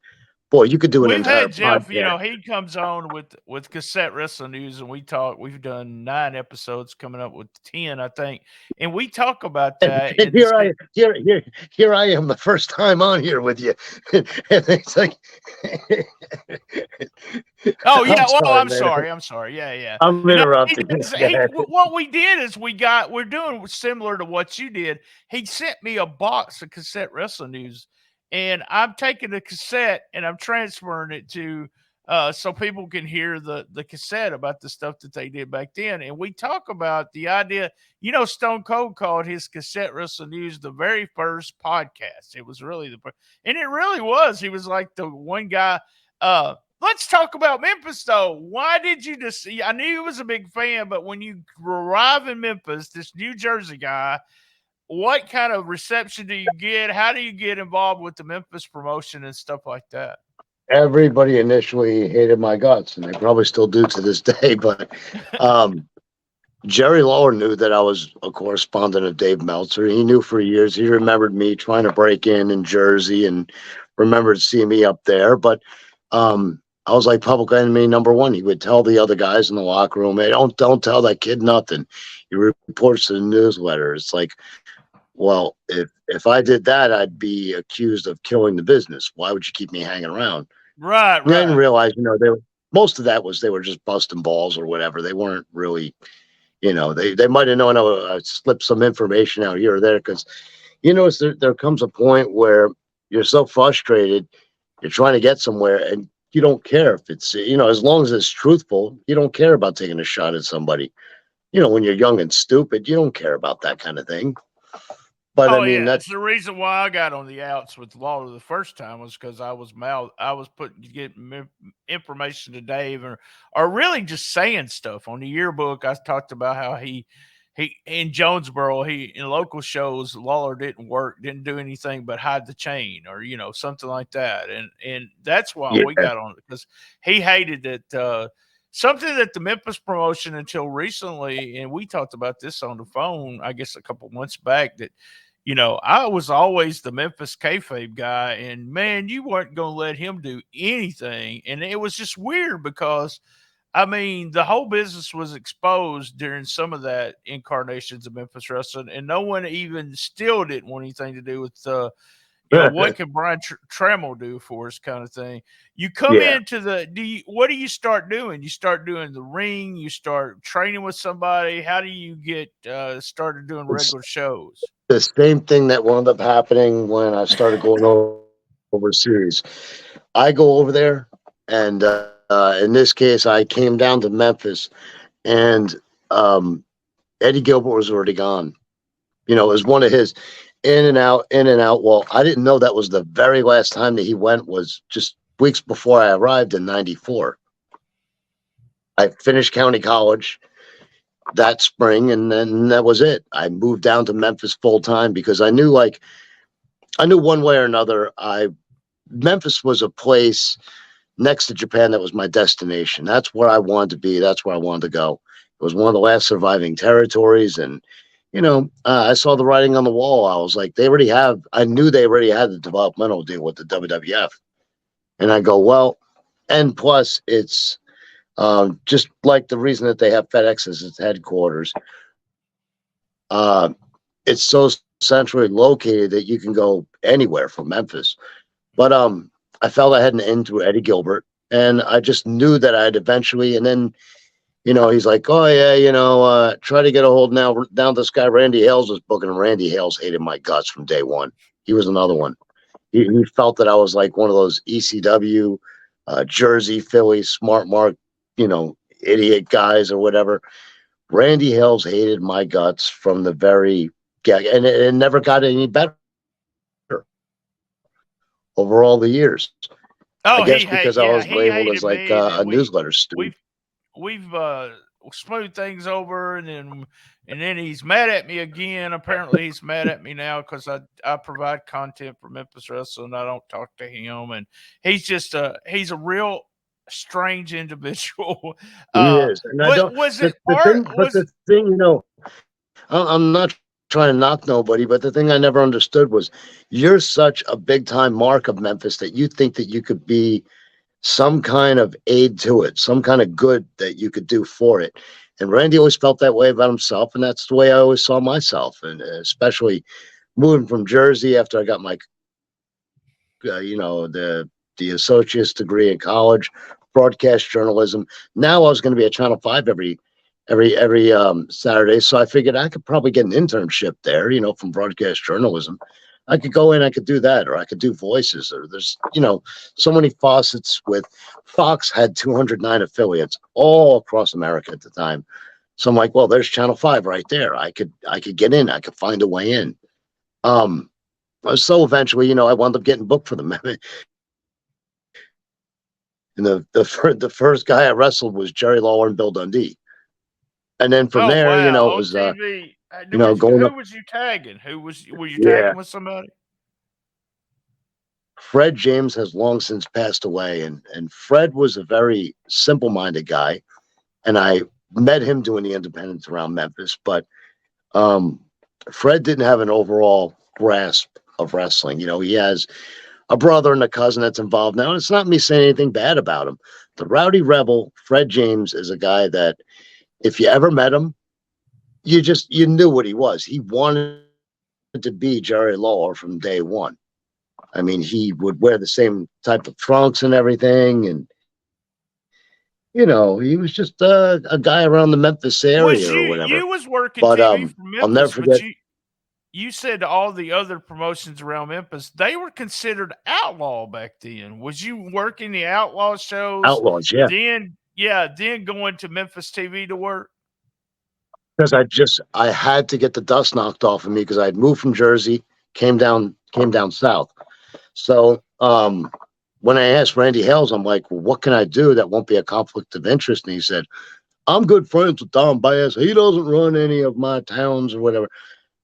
C: boy, you could do an
B: We've
C: entire
B: had Jeff,
C: podcast.
B: he comes on with Cassette Wrestling News, and we talk. We've done 9 episodes, coming up with 10, I think, and we talk about
C: And,
B: that
C: and
B: in the same.
C: here I am, the first time on here with you, and it's like,
B: Oh
C: I'm
B: yeah, well,
C: sorry,
B: I'm
C: man.
B: sorry. I'm sorry. Yeah, yeah.
C: I'm
B: No, he
C: interrupting.
B: does. What we did is we're doing similar to what you did. He sent me a box of Cassette Wrestling News, and I'm taking the cassette and I'm transferring it to so people can hear the cassette about the stuff that they did back then. And we talk about the idea. Stone Cold called his Cassette Wrestling News the very first podcast. It was really and it really was. He was like the one guy. Let's talk about Memphis, though. Why did you just? I knew you was a big fan, but when you arrive in Memphis, this New Jersey guy, what kind of reception do you get? How do you get involved with the Memphis promotion and stuff like that?
C: Everybody initially hated my guts, and they probably still do to this day. But um, Jerry Lawler knew that I was a correspondent of Dave Meltzer. He knew for years. He remembered me trying to break in Jersey, and remembered seeing me up there. But I was like public enemy number one. He would tell the other guys in the locker room, "Hey, don't tell that kid nothing." He reports to the newsletter. It's like, well, if I did that, I'd be accused of killing the business. Why would you keep me hanging around?
B: Right,
C: And I didn't
B: right.
C: realize, most of that was they were just busting balls or whatever. They weren't really, they might have known I slipped some information out here or there because, there comes a point where you're so frustrated, you're trying to get somewhere and you don't care if it's, as long as it's truthful, you don't care about taking a shot at somebody. When you're young and stupid, you don't care about that kind of thing. But I
B: Oh
C: mean,
B: yeah,
C: that's
B: it's the reason why I got on the outs with Lawler the first time was because I was getting information to Dave or really just saying stuff on the yearbook. I talked about how he in Jonesboro, he in local shows, Lawler didn't do anything but hide the chain or something like that, and that's why
C: yeah,
B: we got on it because he hated it. Something that the Memphis promotion until recently, and we talked about this on the phone, I guess a couple months back, that I was always the Memphis kayfabe guy, and man, you weren't going to let him do anything. And it was just weird because, I mean, the whole business was exposed during some of that incarnations of Memphis wrestling, and no one even still didn't want anything to do with what can Brian Tramel do for us kind of thing. You come
C: yeah.
B: into what do you start doing? You start doing the ring, you start training with somebody. How do you get started doing
C: It's
B: regular shows?
C: the same thing that wound up happening when I started going overseas. I go over there, and in this case, I came down to Memphis, and Eddie Gilbert was already gone. It was one of his in and out, in and out. Well, I didn't know that was the very last time that he went was just weeks before I arrived in '94. I finished county college. that spring, and then that was it. I moved down to Memphis full time because I knew one way or another. I Memphis was a place next to Japan that was my destination. That's where I wanted to be. That's where I wanted to go. It was one of the last surviving territories, and I saw the writing on the wall. I was like, they already have. I knew they already had the developmental deal with the WWF, and I go, well, and plus it's just like the reason that they have FedEx as its headquarters. Uh, it's so centrally located that you can go anywhere from Memphis. But I felt I had an in through Eddie Gilbert, and I just knew that I'd eventually. And then he's like, oh yeah, try to get a hold now. Down this guy Randy Hales was booking, and Randy Hales hated my guts from day one. He was another one. He felt that I was like one of those ECW, Jersey, Philly, smart mark, idiot guys or whatever. Randy Hales hated my guts from the very get, and it never got any better over all the years. I
B: Oh,
C: guess because I was
B: he
C: labeled as
B: hated
C: like
B: me, and
C: a
B: then
C: newsletter student.
B: we've smoothed things over, and then he's mad at me again. Apparently, he's mad at me now because I provide content for Memphis Wrestling. I don't talk to him, and he's a real strange individual.
C: He is, and I
B: What
C: don't.
B: was
C: The,
B: it?
C: the
B: Art
C: thing, but
B: was
C: the thing, I'm not trying to knock nobody, but the thing I never understood was you're such a big time mark of Memphis that you think that you could be some kind of aid to it, some kind of good that you could do for it. And Randy always felt that way about himself, and that's the way I always saw myself. And especially moving from Jersey after I got my, the associate's degree in college, broadcast journalism. Now I was going to be at Channel 5 every Saturday, so I figured I could probably get an internship there, from broadcast journalism. I could go in, I could do that, or I could do voices, or there's, so many faucets with Fox had 209 affiliates all across America at the time. So I'm like, well, there's Channel 5 right there. I could get in, I could find a way in. So eventually, I wound up getting booked for them. And the first guy I wrestled was Jerry Lawler and Bill Dundee. And then from
B: oh
C: there,
B: wow
C: it
B: on
C: was
B: TV.
C: going
B: Who
C: up.
B: was you tagging? Were you
C: Yeah.
B: tagging with somebody?
C: Fred James has long since passed away, and Fred was a very simple-minded guy, and I met him doing the independents around Memphis. But Fred didn't have an overall grasp of wrestling. He has a brother and a cousin that's involved now, and it's not me saying anything bad about him. The Rowdy Rebel, Fred James, is a guy that if you ever met him, you knew what he was. He wanted to be Jerry Lawler from day one. I mean, he would wear the same type of trunks and everything, and he was just a guy around the Memphis
B: Was
C: area or whatever.
B: you was working
C: But
B: TV for
C: I'll never
B: Memphis, but
C: forget.
B: you said all the other promotions around Memphis, they were considered outlaw back then. Was you working the outlaw shows?
C: Outlaws, yeah,
B: Then going to Memphis TV to work?
C: because I had to get the dust knocked off of me because I'd moved from Jersey, came down south. So when I asked Randy Hales, I'm like, well, what can I do that won't be a conflict of interest? And he said, I'm good friends with Don Bass. He doesn't run any of my towns or whatever.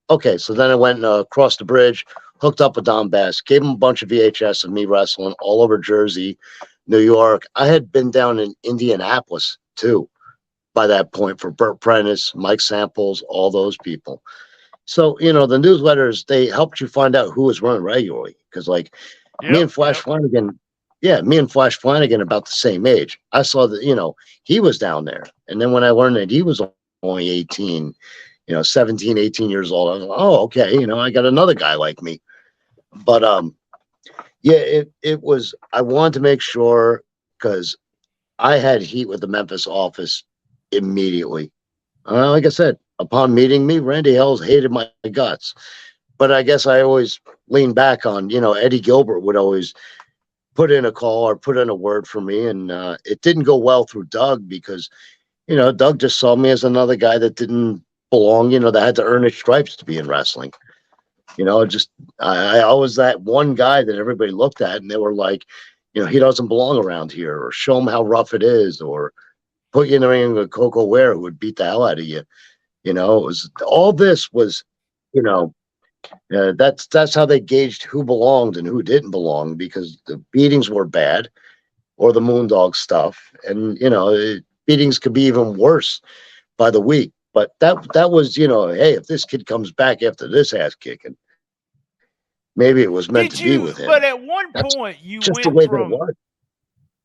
C: Okay, so then I went across the bridge, hooked up with Don Bass, gave him a bunch of VHS of me wrestling all over Jersey, New York. I had been down in Indianapolis too by that point for Burt Prentice, Mike Samples, all those people. So, the newsletters, they helped you find out who was running regularly. Because me and Flash Flanagan, me and Flash Flanagan about the same age. I saw that, he was down there. And then when I learned that he was only 18, 17, 18 years old, I was like, oh, okay, I got another guy like me. But it was, I wanted to make sure because I had heat with the Memphis office immediately. Like I said, upon meeting me, Randy Hales hated my guts. But I guess I always lean back on, Eddie Gilbert would always put in a call or put in a word for me. And it didn't go well through Doug because, Doug just saw me as another guy that didn't belong, that had to earn his stripes to be in wrestling. I was that one guy that everybody looked at and they were like, he doesn't belong around here, or show him how rough it is, or put you in the ring with Coco Ware, who would beat the hell out of you. You know, it was all this was, you know, that's how they gauged who belonged and who didn't belong because the beatings were bad or the Moondog stuff, and you know, beatings could be even worse by the week. But that was, you know, hey, if this kid comes back after this ass kicking, maybe it was meant
B: Did
C: to be
B: you?
C: with
B: But
C: him.
B: at one
C: That's
B: point, you
C: just the
B: went
C: way that it
B: from
C: was.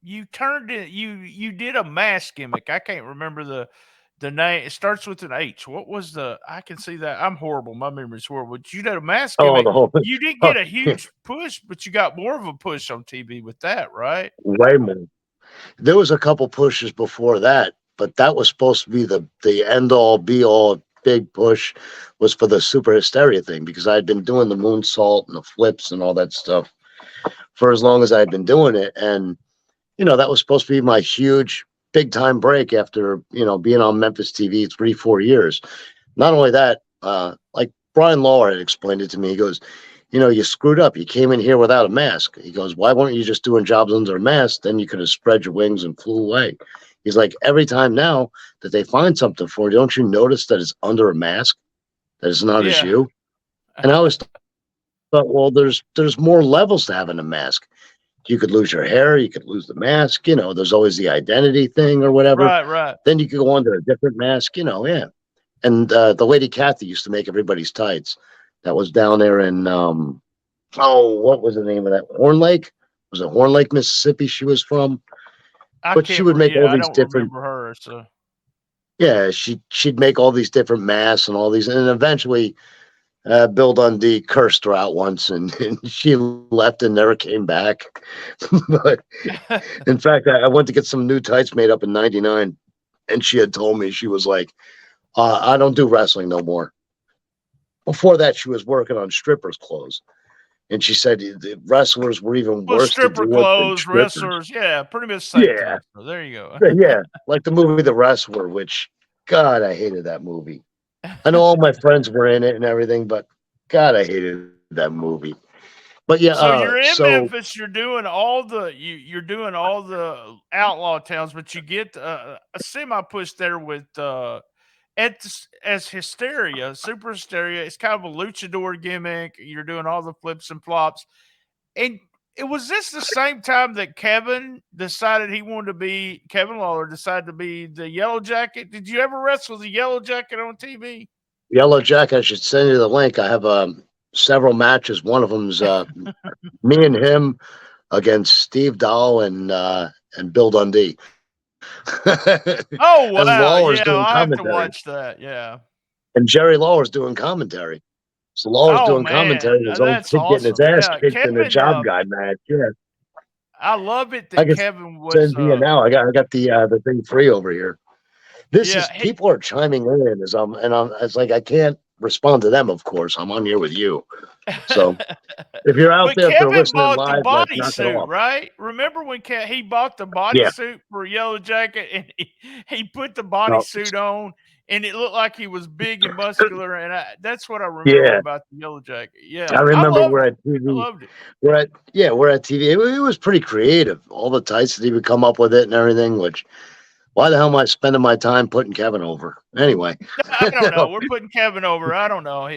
B: you turned it. You did a mask gimmick. I can't remember the name. It starts with an H. What was the? I can see that. I'm horrible. My memory's horrible. But you did a mask
C: Oh,
B: gimmick.
C: the whole thing.
B: You didn't get a huge push, but you got more of a push on TV with that, right?
C: Way more. There was a couple pushes before that, but that was supposed to be the end all be all big push was for the super hysteria thing because I had been doing the moonsault and the flips and all that stuff for as long as I had been doing it. And, you know, that was supposed to be my huge big time break after, you know, being on Memphis TV 3-4 years. Not only that, like Brian Lawler had explained it to me. He goes, you know, you screwed up. You came in here without a mask. He goes, why weren't you just doing jobs under a mask? Then you could have spread your wings and flew away. He's like, every time now that they find something for you, don't you notice that it's under a mask, that it's not as
B: Yeah.
C: you? And I always thought, well, there's more levels to having a mask. You could lose your hair, you could lose the mask, you know, there's always the identity thing or whatever.
B: Right. Right.
C: Then you could go under a different mask, you know, yeah. And the lady Kathy used to make everybody's tights. That was down there in oh, what was the name of that? Horn Lake? Was it Horn Lake, Mississippi she was from?
B: I
C: But she
B: can't.
C: would make
B: Yeah,
C: all
B: I
C: these
B: don't
C: different,
B: remember her. So
C: yeah, she'd make all these different masks and all these, and eventually Bill Dundee cursed her out once, and she left and never came back. But in fact, I went to get some new tights made up in '99, and she had told me, she was like, I don't do wrestling no more. Before that, she was working on strippers' clothes. And she said the wrestlers were even
B: well,
C: worse to
B: stripper
C: do it than
B: clothes,
C: strippers.
B: wrestlers. Yeah, pretty much the same
C: Yeah,
B: thing. So there you go.
C: yeah, like the movie The Wrestler, which God, I hated that movie. I know all my friends were in it and everything, but God, I hated that movie. But yeah,
B: So you're in
C: so
B: Memphis. You're doing all the you're doing all the outlaw towns, but you get a semi push there with as hysteria, super hysteria. It's kind of a luchador gimmick. You're doing all the flips and flops, and it was this the same time that Kevin Lawler decided to be the Yellow Jacket. Did you ever wrestle the Yellow Jacket on TV?
C: Yellow Jack, I should send you the link. I have several matches. One of them's me and him against Steve Dahl and Bill Dundee.
B: Oh
C: And
B: wow,
C: Lawler's
B: yeah,
C: doing
B: I'll have to
C: commentary.
B: watch that. Yeah.
C: And Jerry Lawler's doing commentary. So Lawler's
B: Oh
C: doing
B: man,
C: commentary. His own
B: that's
C: kid getting his
B: awesome.
C: ass
B: Yeah,
C: kicked in a
B: Kevin.
C: job guy match. Yeah,
B: I love it
C: I
B: that
C: can
B: Kevin was.
C: send to you now. I got the thing free over here. This
B: Yeah,
C: is people are chiming in as I'm it's like I can't respond to them. Of course, I'm on here with you. So if you're out
B: but
C: there, if they're
B: Kevin
C: listening
B: bought the
C: live, like knock it
B: bodysuit,
C: off.
B: right? Remember when he bought the
C: Yeah.
B: bodysuit for Yellow Jacket, and he put the
C: No.
B: bodysuit on, and it looked like he was big and muscular, and that's what I remember
C: Yeah.
B: about the Yellow Jacket.
C: I
B: Yeah, I
C: remember
B: loved
C: we're
B: it.
C: at
B: I
C: TV.
B: loved it.
C: We're at TV. It was pretty creative. All the tights that he would come up with it and everything. Which why the hell am I spending my time putting Kevin over anyway?
B: I don't know. We're putting Kevin over. I don't know.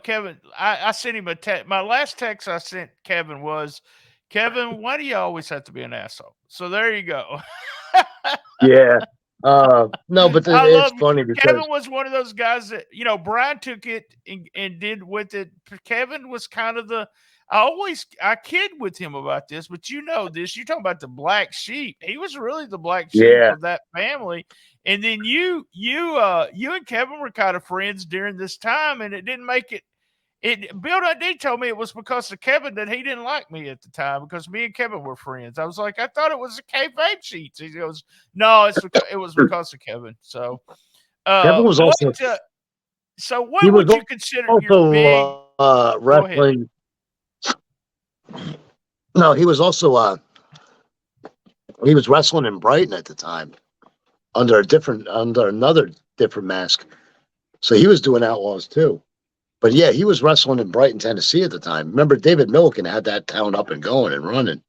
B: Kevin. I sent him a text. My last text I sent Kevin was, "Kevin, why do you always have to be an asshole?" So there you go.
C: Yeah. No, but
B: I
C: it's
B: love
C: funny because
B: Kevin was one of those guys that Brian took it and did with it. Kevin was kind of the. I kid with him about this, but you know this. You're talking about the black sheep. He was really the black sheep
C: yeah,
B: of that family. And then you and Kevin were kind of friends during this time, and it didn't make it. Bill Dundee told me it was because of Kevin that he didn't like me at the time because me and Kevin were friends. I was like, I thought it was the kayfabe sheets. He goes, no, it was because of Kevin. So,
C: Kevin was also he
B: what
C: was
B: would you consider your big?
C: also
B: Go ahead.
C: wrestling. No, he was wrestling in Brighton at the time under another different mask. So he was doing outlaws too. But yeah, he was wrestling in Brighton, Tennessee at the time. Remember, David Milliken had that town up and going and running.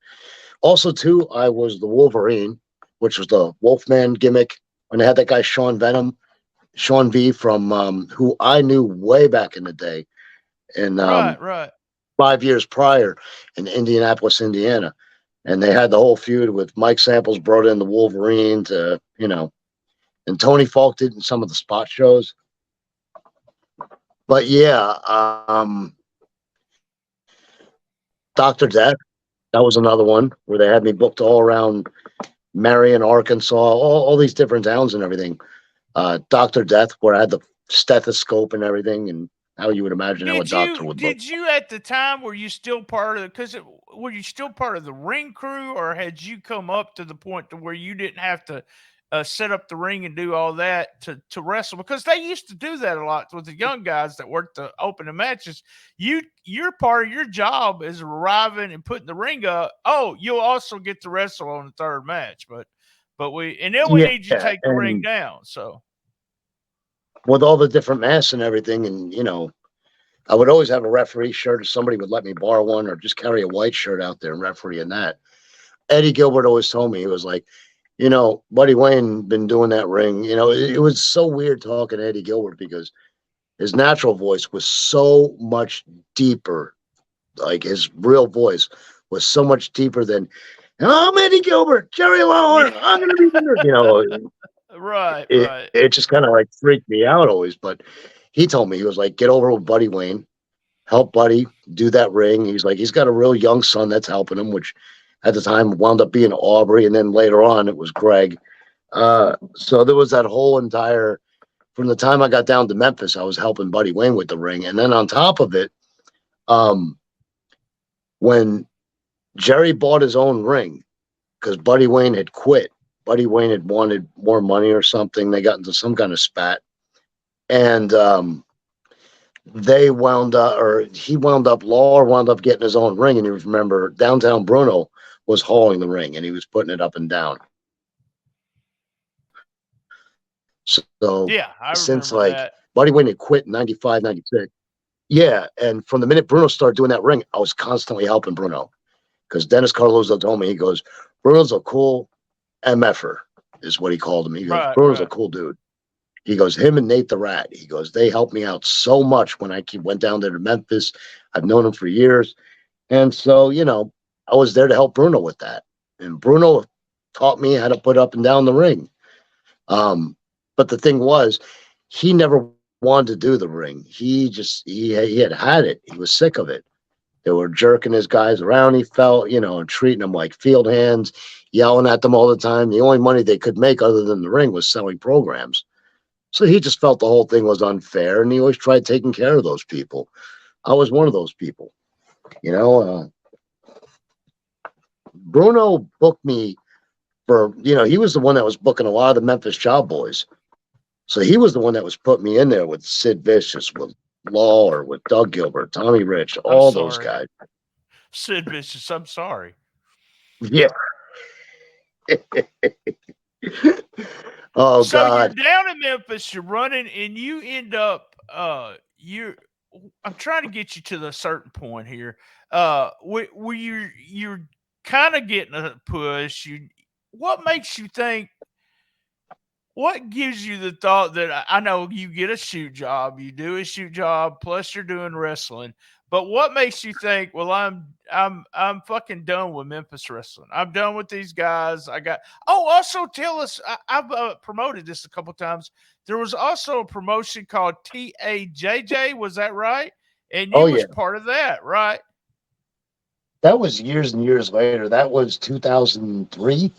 C: Also, too, I was the Wolverine, which was the Wolfman gimmick when they had that guy Sean V from who I knew way back in the day, and
B: Right, right.
C: 5 years prior in Indianapolis, Indiana. And they had the whole feud with Mike Samples brought in the Wolverine to, and Tony Falk did in some of the spot shows. But yeah, Dr. Death, that was another one where they had me booked all around Marion, Arkansas, all these different towns and everything. Dr. Death, where I had the stethoscope and everything, and how you would imagine how a doctor would look.
B: Did you at the time, were you still part of were you still part of the ring crew, or had you come up to the point to where you didn't have to set up the ring and do all that to wrestle? Because they used to do that a lot with the young guys that worked the opening matches. Your part of your job is arriving and putting the ring up. Oh, you'll also get to wrestle on the third match, but then we need you to take the ring
C: and
B: down. So
C: with all the different masks and everything, and I would always have a referee shirt if somebody would let me borrow one, or just carry a white shirt out there and referee in that. Eddie Gilbert always told me, he was like, Buddy Wayne been doing that ring. It was so weird talking to Eddie Gilbert because his natural voice was so much deeper. Like his real voice was so much deeper than, I'm Eddie Gilbert, Jerry Lawler, I'm going to be there.
B: right,
C: it,
B: right.
C: it just kind of like freaked me out always. But he told me, he was like, get over with Buddy Wayne, help Buddy do that ring. He's like, he's got a real young son that's helping him, which at the time wound up being Aubrey, and then later on it was Greg. So there was that whole entire, from the time I got down to Memphis, I was helping Buddy Wayne with the ring. And then on top of it, when Jerry bought his own ring, because Buddy Wayne had quit, Buddy Wayne had wanted more money or something. They got into some kind of spat. And he wound up, Lawler wound up getting his own ring. And you remember, Downtown Bruno was hauling the ring, and he was putting it up and down. So
B: Yeah, I
C: since
B: remember
C: like
B: that.
C: Buddy Wayne had quit in 95, 96. Yeah. And from the minute Bruno started doing that ring, I was constantly helping Bruno, because Dennis Carlozo told me, he goes, Bruno's a cool MFer, is what he called him. He goes,
B: Right,
C: Bruno's a
B: right.
C: cool dude. He goes, him and Nate the Rat. He goes, they helped me out so much when I went down there to Memphis. I've known him for years. And so, I was there to help Bruno with that. And Bruno taught me how to put up and down the ring. But the thing was, he never wanted to do the ring. He had it. He was sick of it. They were jerking his guys around, he felt, and treating them like field hands, yelling at them all the time. The only money they could make other than the ring was selling programs. So he just felt the whole thing was unfair, and he always tried taking care of those people. I was one of those people. Bruno booked me for, he was the one that was booking a lot of the Memphis Job Boys. So he was the one that was putting me in there with Sid Vicious, with Lawler, with Doug Gilbert, Tommy Rich, all those guys.
B: Sid Vicious, I'm sorry.
C: Yeah. Oh,
B: so
C: God.
B: You're down in Memphis, you're running, and you end up I'm trying to get you to the certain point here. Where you're kind of getting a push. What makes you think? What gives you the thought that I know you get a shoot job, you do a shoot job, plus you're doing wrestling. But what makes you think, well, I'm fucking done with Memphis wrestling. I'm done with these guys. Also tell us, I've promoted this a couple times. There was also a promotion called TAJJ. Was that right? And you was part of that, right?
C: That was years and years later. That was 2003.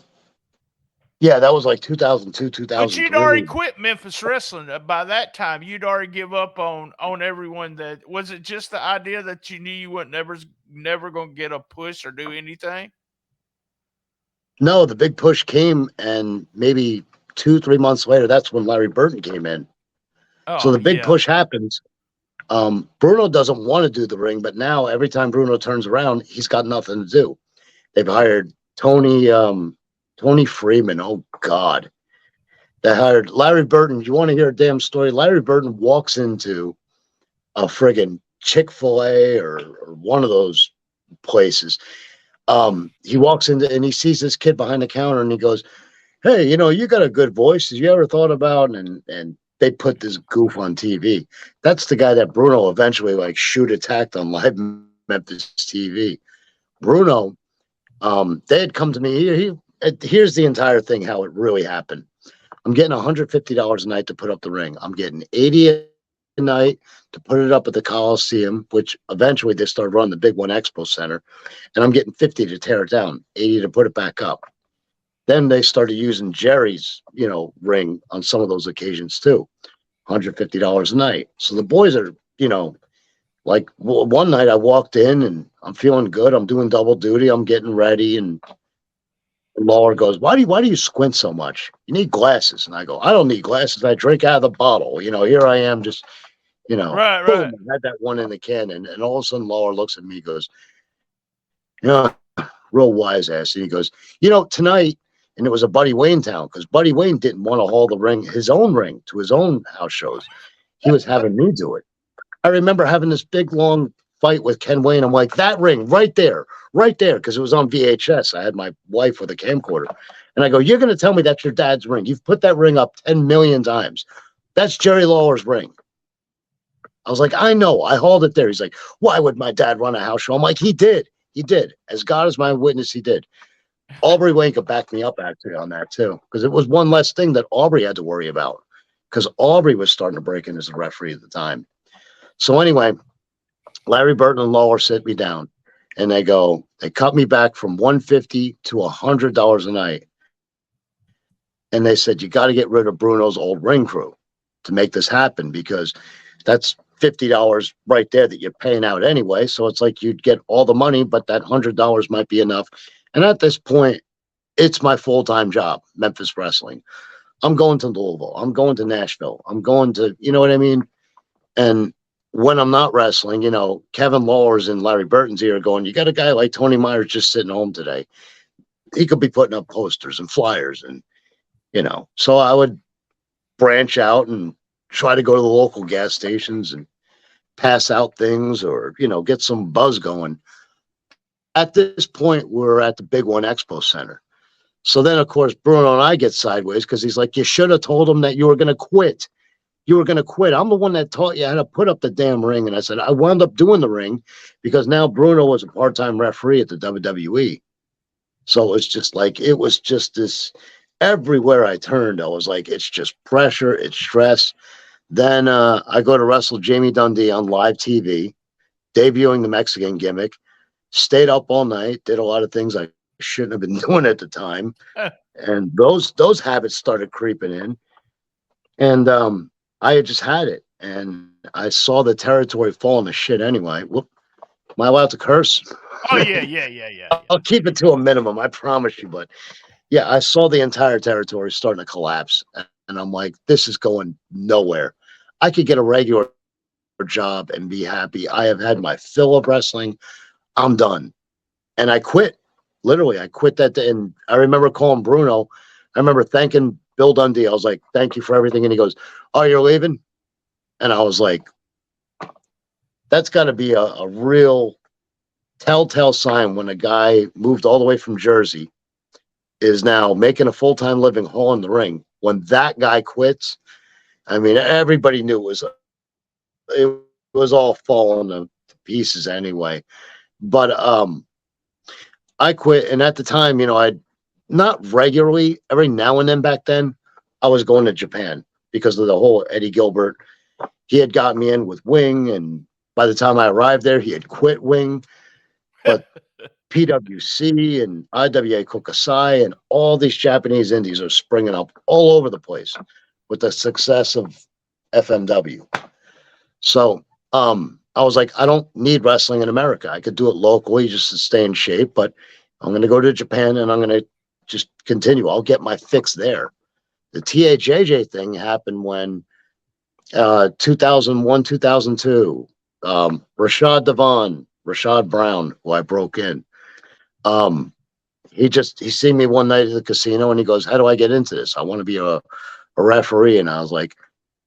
C: Yeah, that was like 2002, 2003.
B: But you'd already quit Memphis wrestling by that time. You'd already give up on everyone. That was it. Just the idea that you knew you weren't never going to get a push or do anything.
C: No, the big push came, and maybe 2-3 months later, that's when Larry Burton came in. So the big push happens. Bruno doesn't want to do the ring, but now every time Bruno turns around, he's got nothing to do. They've hired Tony Freeman. Oh, God. They hired Larry Burton. You want to hear a damn story? Larry Burton walks into a friggin' Chick-fil-A or one of those places. He walks into and he sees this kid behind the counter, and he goes, hey, you got a good voice. Have you ever thought about, and they put this goof on TV. That's the guy that Bruno eventually like shoot attacked on live Memphis TV. Bruno, they had come to me. Here's the entire thing, how it really happened. I'm getting $150 a night to put up the ring. I'm getting 80 a night to put it up at the Coliseum, which eventually they started running the Big One Expo Center, and I'm getting 50 to tear it down, 80 to put it back up. Then they started using Jerry's, ring on some of those occasions too. $150 a night. So the boys are, like one night I walked in and I'm feeling good. I'm doing double duty. I'm getting ready, and Lawler goes, why do you squint so much? You need glasses. And I go, I don't need glasses. I drink out of the bottle. Here I am just,
B: Right,
C: boom,
B: right.
C: I had that one in the can. And all of a sudden Lawler looks at me, goes, you know, real wise ass. And he goes, tonight, and it was a Buddy Wayne town, because Buddy Wayne didn't want to haul his own ring to his own house shows. He was having me do it. I remember having this big, long fight with Ken Wayne. I'm like, that ring right there, because it was on VHS. I had my wife with a camcorder. And I go, you're going to tell me that's your dad's ring. You've put that ring up 10 million times. That's Jerry Lawler's ring. I was like, I know. I hauled it there. He's like, why would my dad run a house show? I'm like, he did. He did. As God is my witness, he did. Aubrey Wayne could back me up actually on that too, because it was one less thing that Aubrey had to worry about, because Aubrey was starting to break in as a referee at the time. So anyway, Larry Burton and Lawler sit me down, and they cut me back from $150 to $100 a night. And they said, you got to get rid of Bruno's old ring crew to make this happen, because that's $50 right there that you're paying out anyway. So it's like you'd get all the money, but that $100 might be enough. And at this point, it's my full-time job, Memphis Wrestling. I'm going to Louisville. I'm going to Nashville. I'm going to, you know what I mean? And when I'm not wrestling, Kevin Lawler's in Larry Burton's ear going, you got a guy like Tony Myers just sitting home today. He could be putting up posters and flyers and, So I would branch out and try to go to the local gas stations and pass out things or, get some buzz going. At this point, we're at the Big One Expo Center. So then, of course, Bruno and I get sideways because he's like, you should have told him that you were going to quit. You were going to quit. I'm the one that taught you how to put up the damn ring. And I said, I wound up doing the ring because now Bruno was a part-time referee at the WWE. So it was just this, everywhere I turned, I was like, it's just pressure, it's stress. Then I go to wrestle Jamie Dundee on live TV, debuting the Mexican gimmick. Stayed up all night, did a lot of things I shouldn't have been doing at the time. And those habits started creeping in. And I had just had it. And I saw the territory falling to shit anyway. Whoop. Am I allowed to curse?
B: Oh, yeah.
C: I'll keep it to a minimum, I promise you. But yeah, I saw the entire territory starting to collapse. And I'm like, this is going nowhere. I could get a regular job and be happy. I have had my fill of wrestling. I'm done. And I quit. Literally, I quit that day. And I remember calling Bruno. I remember thanking Bill Dundee. I was like, thank you for everything. And he goes, oh, you're leaving? And I was like, that's got to be a real telltale sign when a guy moved all the way from Jersey is now making a full-time living hauling the ring. When that guy quits, I mean, everybody knew it was all falling to pieces anyway. But I quit, and at the time, I'd not regularly, every now and then back then, I was going to Japan because of the whole Eddie Gilbert. He had got me in with Wing, and by the time I arrived there, he had quit Wing. But PWC and IWA Kokusai and all these Japanese indies are springing up all over the place with the success of FMW. So I was like, I don't need wrestling in America. I could do it locally just to stay in shape, but I'm going to go to Japan and I'm going to just continue. I'll get my fix there. The THAJ thing happened when 2001, 2002, Rashad Brown, who I broke in, he seen me one night at the casino and he goes, how do I get into this? I want to be a referee. And I was like,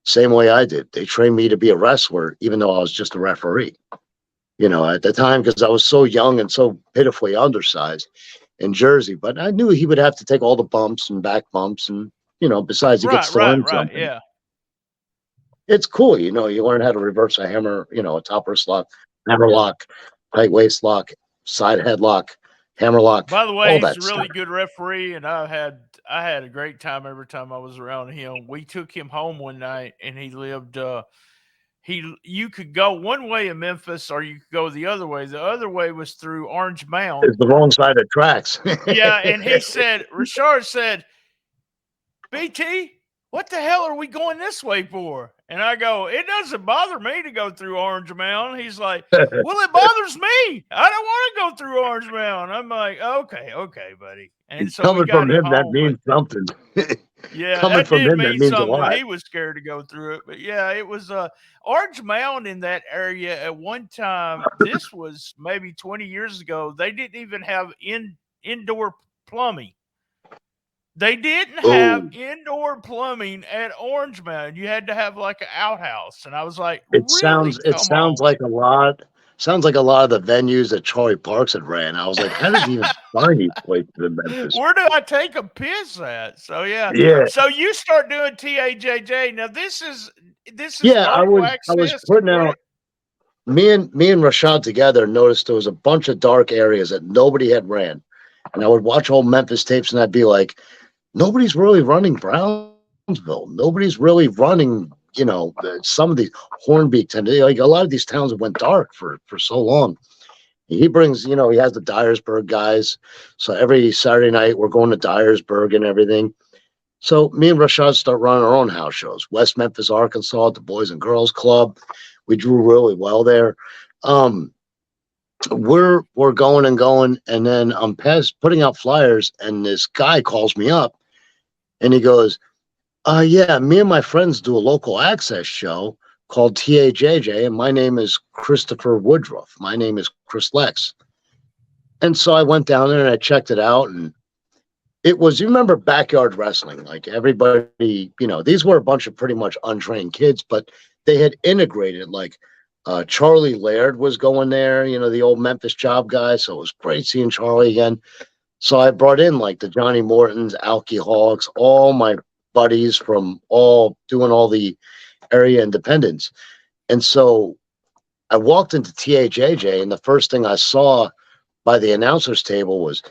C: same way I did. They trained me to be a wrestler, even though I was just a referee, at the time, because I was so young and so pitifully undersized. in Jersey, but I knew he would have to take all the bumps and back bumps, and besides, he gets
B: Right,
C: to
B: right,
C: learn
B: right.
C: something.
B: Yeah.
C: It's cool, you learn how to reverse a hammer, a top wrist lock, hammer lock, tight waist lock, side headlock, hammer lock,
B: By the way,
C: all
B: he's
C: that
B: a
C: stuff.
B: really good referee, and I had a great time every time I was around him. We took him home one night, and he lived. You could go one way in Memphis, or you could go the other way. The other way was through Orange
C: It's
B: Mound.
C: the wrong side of tracks.
B: Yeah, and he said, Richard said, BT, what the hell are we going this way for? And I go, it doesn't bother me to go through Orange Mound. He's like, well, it bothers me. I don't want to go through Orange Mound. I'm like, okay, buddy. And so we
C: Coming
B: got
C: from
B: him
C: him, that
B: home. But
C: means something.
B: yeah,
C: Coming
B: that
C: from
B: did
C: him, that
B: mean
C: means a
B: something that
C: lot.
B: he was scared to go through it. But yeah, it was Orange Mound in that area at one time. This was maybe 20 years ago. They didn't even have indoor plumbing. They didn't have
C: Oh,
B: indoor plumbing at Orange Mound. You had to have like an outhouse. And I was like,
C: it
B: really?
C: sounds it
B: Come on.
C: sounds like a lot. Sounds like a lot of the venues that Charlie Parks had ran. I was like, how does he even find these places in Memphis?
B: Where do I take a piss at? So yeah.
C: Yeah,
B: So you start doing TAJJ. Now this is
C: yeah. I
B: local
C: was
B: access,
C: putting out
B: correct?
C: me and Rashad together noticed there was a bunch of dark areas that nobody had ran, and I would watch old Memphis tapes, and I'd be like, nobody's really running Brownsville. Nobody's really running. Some of these Hornbeak tend to, like, a lot of these towns have went dark for so long. He brings, he has the Dyersburg guys. So every Saturday night we're going to Dyersburg and everything. So me and Rashad start running our own house shows. West Memphis, Arkansas, at the Boys and Girls Club. We drew really well there. Um, we're going and going, and then I'm putting out flyers, and this guy calls me up, and he goes, yeah, me and my friends do a local access show called TAJJ, and my name is Christopher Woodruff. My name is Chris Lex. And so I went down there and I checked it out, and it was, you remember backyard wrestling, like everybody, these were a bunch of pretty much untrained kids, but they had integrated, like, Charlie Laird was going there, the old Memphis job guy. So it was great seeing Charlie again. So I brought in like the Johnny Mortons, Alky Hawks, all my buddies from doing all the area independents. And so I walked into TAJJ, and the first thing I saw by the announcer's table was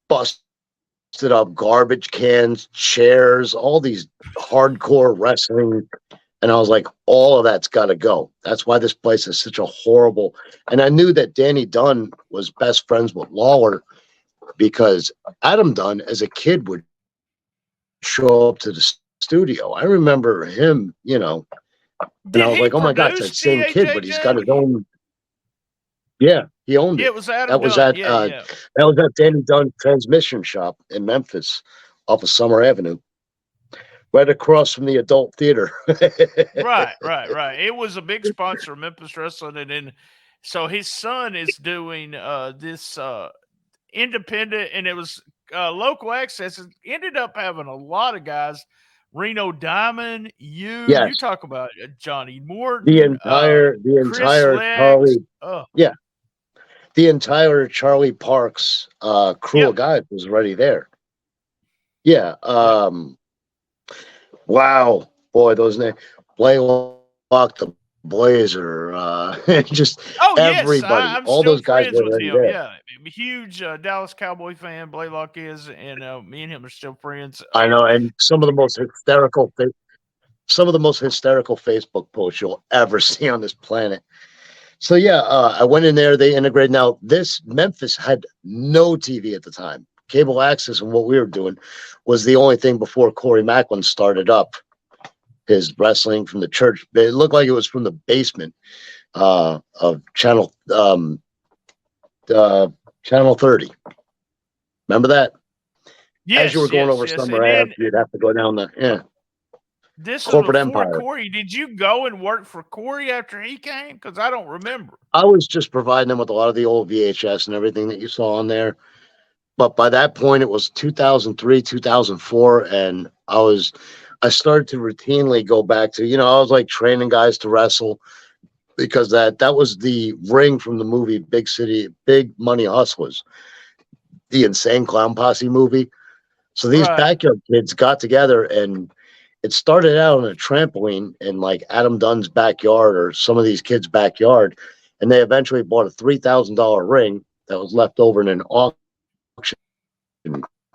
C: busted up garbage cans, chairs, all these hardcore wrestling. And I was like, all of that's got to go. That's why this place is such a horrible. And I knew that Danny Dunn was best friends with Lawler, because Adam Dunn, as a kid, would show up to the studio. I remember him, and I
B: Did
C: was
B: he
C: like, oh my God, it's
B: produce
C: that same kid, but he's got
B: TAJJ?
C: his own. Yeah, he owned
B: Yeah,
C: it.
B: it was Adam
C: That was
B: Dunn.
C: at
B: Yeah, yeah.
C: Danny Dunn Transmission Shop in Memphis, off of Summer Avenue, right across from the adult theater.
B: Right. It was a big sponsor of Memphis Wrestling, and then so his son is doing this independent, and it was local access. It ended up having a lot of guys. Reno Diamond, you
C: Yes,
B: talk about Johnny
C: the
B: Morton,
C: entire the
B: Chris
C: entire
B: Lex.
C: Charlie, yeah, the entire Charlie Parks crew
B: Yep.
C: of guys was already there. Yeah.
B: Yep.
C: Wow, boy, those names: Blaylock, the Blazer, just
B: Oh yes,
C: everybody.
B: I'm
C: All
B: still
C: those guys
B: friends
C: were
B: with
C: already
B: him.
C: there.
B: Yeah, I'm a huge Dallas Cowboy fan. Blaylock is, and me and him are still friends.
C: I know, and some of the most hysterical Facebook posts you'll ever see on this planet. So yeah, I went in there. They integrated. Now this Memphis had no TV at the time. Cable access, and what we were doing was the only thing before Corey Macklin started up his wrestling from the church. It looked like it was from the basement of channel 30. Remember that? As you were
B: Yes,
C: going
B: yes,
C: over
B: yes.
C: Summer
B: And
C: Ave,
B: then
C: you'd have to go down the
B: this was
C: corporate
B: before
C: empire.
B: Corey. Did you go and work for Corey after he came? Because I don't remember.
C: I was just providing them with a lot of the old VHS and everything that you saw on there. But by that point, it was 2003, 2004, and I started to routinely go back to, I was like training guys to wrestle, because that was the ring from the movie Big Money Hustlers. the Insane Clown Posse movie. So these
B: Right.
C: backyard kids got together, and it started out on a trampoline in like Adam Dunn's backyard or some of these kids' backyard. And they eventually bought a $3,000 ring that was left over in an auction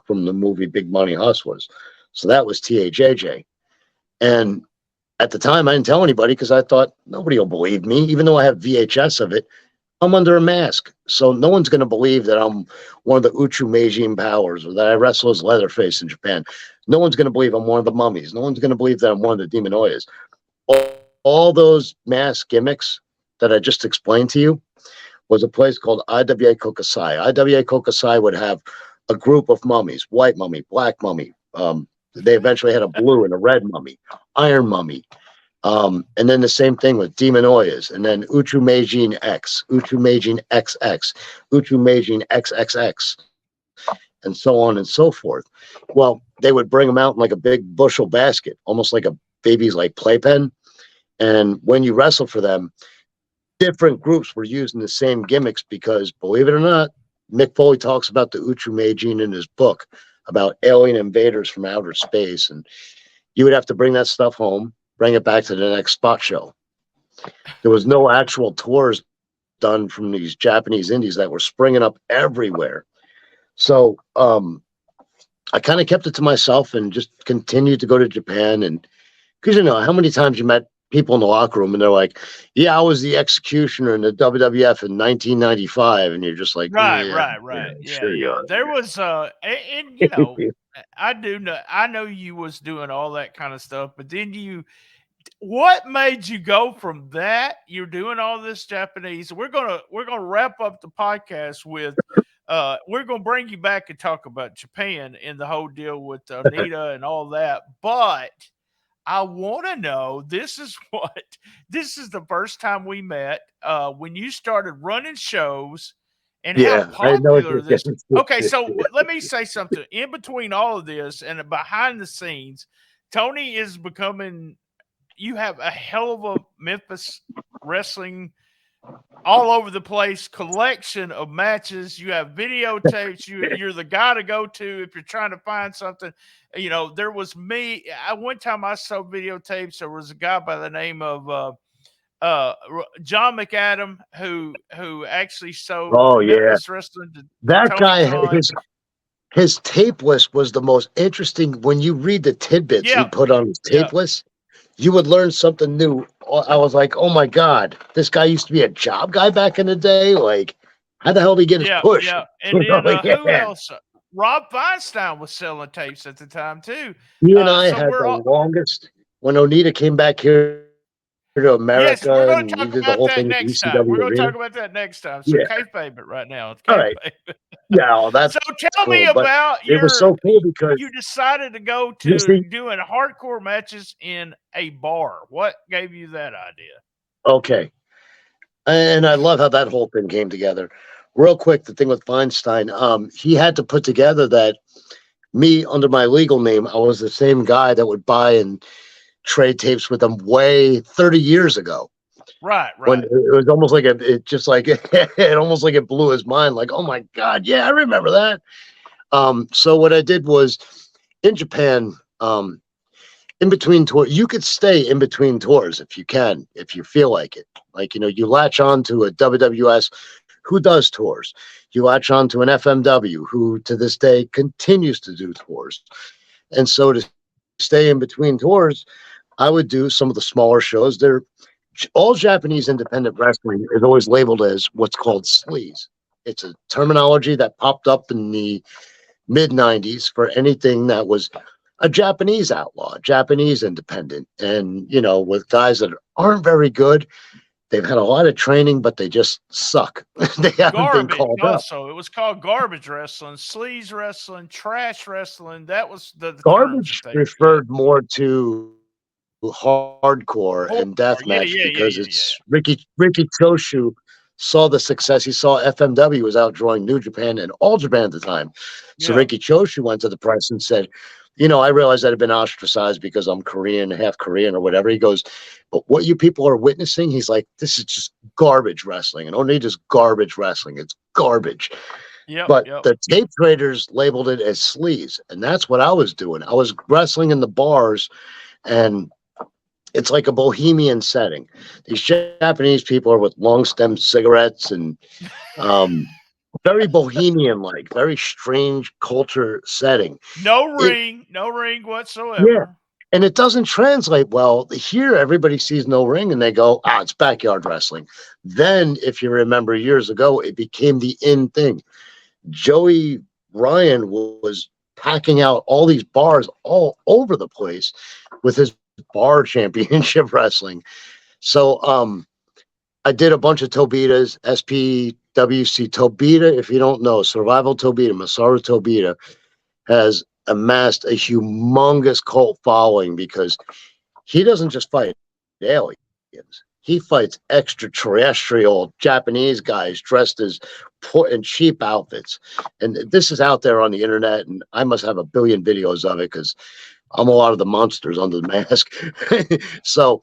C: from the movie Big Money Hustlers. So that was THJJ. And at the time, I didn't tell anybody because I thought nobody will believe me, even though I have VHS of it. I'm under a mask, so no one's going to believe that I'm one of the Uchu Meijin powers or that I wrestle as Leatherface in Japan. No one's going to believe I'm one of the mummies. No one's going to believe that I'm one of the Demon Oyas. All those mask gimmicks that I just explained to you was a place called IWA Kokosai. IWA Kokosai would have a group of mummies: white mummy, black mummy. They eventually had a blue and a red mummy, iron mummy. And then the same thing with Demon Oyas, and then Uchu Meijin X, Uchu Meijin XX, Uchu Meijin XXX, and so on and so forth. Well, they would bring them out in like a big bushel basket, almost like a baby's like playpen. And when you wrestle for them, different groups were using the same gimmicks because, believe it or not, Mick Foley talks about the Uchu Meijin in his book about alien invaders from outer space. And you would have to bring that stuff home, bring it back to the next spot show. There was no actual tours done from these Japanese indies that were springing up everywhere. So I kind of kept it to myself and just continued to go to Japan. And because you know how many times you met people in the locker room and they're like, yeah, I was the executioner in the WWF in 1995, and you're just like,
B: Right,
C: yeah,
B: right.
C: yeah,
B: Yeah,
C: sure you
B: yeah.
C: are.
B: There was and you know, I know you was doing all that kind of stuff, but then what made you go from that? You're doing all this Japanese. We're gonna wrap up the podcast with we're gonna bring you back and talk about Japan and the whole deal with Onita and all that. But I want to know this is the first time we met when you started running shows and how
C: Yeah, I know what
B: popular
C: you're
B: this.
C: getting
B: Okay, so
C: to.
B: let me say something. In between all of this and behind the scenes, Tony is becoming. You have a hell of a Memphis wrestling all over the place collection of matches. You have videotapes. You're the guy to go to if you're trying to find something. You know, there was me. One time I saw videotapes. There was a guy by the name of John McAdam who actually sold
C: Oh yeah,
B: Memphis wrestling to
C: that
B: Tony
C: guy,
B: Khan.
C: his tape list was the most interesting. When you read the tidbits he
B: Yeah,
C: put on his
B: yeah,
C: tape list, you would learn something new. I was like, oh my God, this guy used to be a job guy back in the day. Like, how the hell did he get his
B: yeah,
C: push?
B: yeah. And
C: You know,
B: then who
C: yeah.
B: else? Rob Feinstein was selling tapes at the time too.
C: He and I
B: So
C: had
B: we're
C: the
B: all.
C: longest when Onita came back here to
B: Yes, we're
C: America
B: going to
C: and we
B: talk
C: did the
B: about
C: whole
B: that
C: thing with the
B: next time. We're
C: ECW
B: going to
C: arena.
B: talk about that next time. So
C: Yeah.
B: kayfabe it right now.
C: All right.
B: Kayfabe.
C: Yeah, well, that's
B: So tell me
C: cool. But
B: about
C: it was so cool because
B: you decided to go
C: you
B: to
C: see,
B: doing hardcore matches in a bar. What gave you that idea?
C: okay. And I love how that whole thing came together. Real quick, the thing with Feinstein, he had to put together that me under my legal name, I was the same guy that would buy and trade tapes with him way 30 years ago.
B: Right,
C: When
B: right.
C: it was almost like it just like it almost like it blew his mind, like, oh my God, yeah, I remember that. So what I did was in Japan, in between tours, you could stay in between tours if you can, if you feel like it. Like, you know, you latch on to a WWS who does tours. You latch on to an FMW who to this day continues to do tours. And so to stay in between tours, I would do some of the smaller shows. They're all Japanese independent wrestling is always labeled as what's called sleaze. It's a terminology that popped up in the mid 90s for anything that was a Japanese outlaw, Japanese independent. And, you know, with guys that aren't very good, they've had a lot of training, but they just suck. They haven't been
B: Garbage.
C: called up.
B: Also, it was called garbage wrestling, sleaze wrestling, trash wrestling. That was the terms that
C: Garbage
B: they said.
C: referred more to hardcore
B: Hardcore.
C: and
B: Yeah,
C: deathmatch
B: yeah, yeah,
C: because
B: yeah, yeah.
C: it's Ricky Choshu saw the success. He saw FMW was outdrawing New Japan and All Japan at the time. So
B: Yeah.
C: Ricky Choshu went to the press and said, you know, I realized that I've been ostracized because I'm Korean, half Korean or whatever. He goes, but what you people are witnessing, he's like, this is just garbage wrestling. And only just garbage wrestling. It's garbage.
B: Yep.
C: But
B: Yep.
C: the tape traders labeled it as sleaze, and that's what I was doing. I was wrestling in the bars, and it's like a bohemian setting. These Japanese people are with long stem cigarettes and um, very bohemian like, very strange culture setting.
B: No
C: It
B: ring. No ring
C: Yeah,
B: whatsoever.
C: and it doesn't translate well. Here, everybody sees no ring and they go, ah, it's backyard wrestling. Then, if you remember years ago, it became the in thing. Joey Ryan was packing out all these bars all over the place with his bar championship wrestling. So I did a bunch of Tobitas, SPWC Tobita. If you don't know, Survival Tobita, Masaru Tobita has amassed a humongous cult following because he doesn't just fight aliens. He fights extraterrestrial Japanese guys dressed as poor and cheap outfits. And this is out there on the internet, and I must have a billion videos of it because I'm a lot of the monsters under the mask. So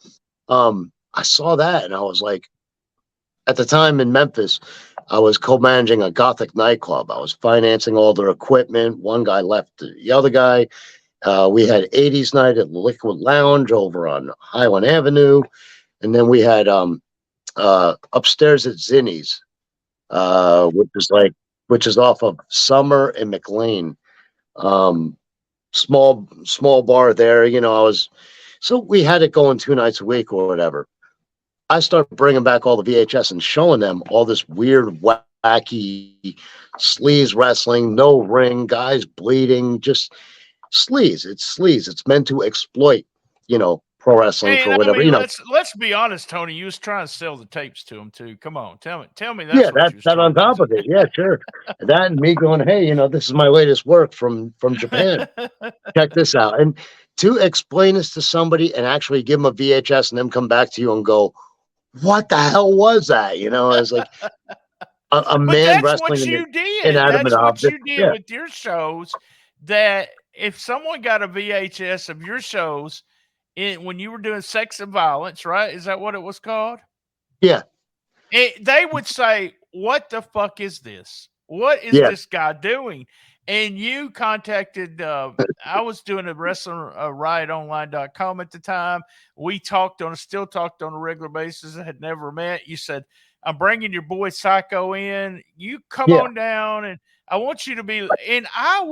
C: I saw that and I was like, at the time in Memphis, I was co-managing a Gothic nightclub. I was financing all their equipment. One guy left the other guy. We had 80s night at Liquid Lounge over on Highland Avenue. And then we had upstairs at Zinni's, which is off of Summer and McLean. Um, small bar there. So we had it going 2 nights a week or whatever. I started bringing back all the VHS and showing them all this weird, wacky sleaze wrestling, no ring, guys bleeding, just sleaze. It's sleaze. It's meant to exploit, pro wrestling for
B: And I
C: whatever,
B: mean, let's be honest, Tony. You was trying to sell the tapes to him too. Come on, tell me
C: Yeah,
B: that's what you was
C: that on
B: trying to
C: top of it. Yeah, sure. That and me going, hey, this is my latest work from Japan.
B: do.
C: Check this out. And to explain this to somebody and actually give them a VHS and them come back to you and go, what the hell was that? It's like a
B: But
C: man
B: that's
C: wrestling
B: what
C: in an
B: you did.
C: inanimate
B: That's what
C: object.
B: you did
C: Yeah,
B: with your shows. That if someone got a VHS of your shows when you were doing Sex and Violence, right? Is that what it was called?
C: yeah,
B: They would say, "What the fuck is this? What is
C: yeah.
B: this guy doing?" And you contacted. I was doing a wrestling riotonline.com at the time. We still talked on a regular basis. I had never met. You said, "I'm bringing your boy Psycho in. You come
C: Yeah.
B: on down, and I want you to be." And I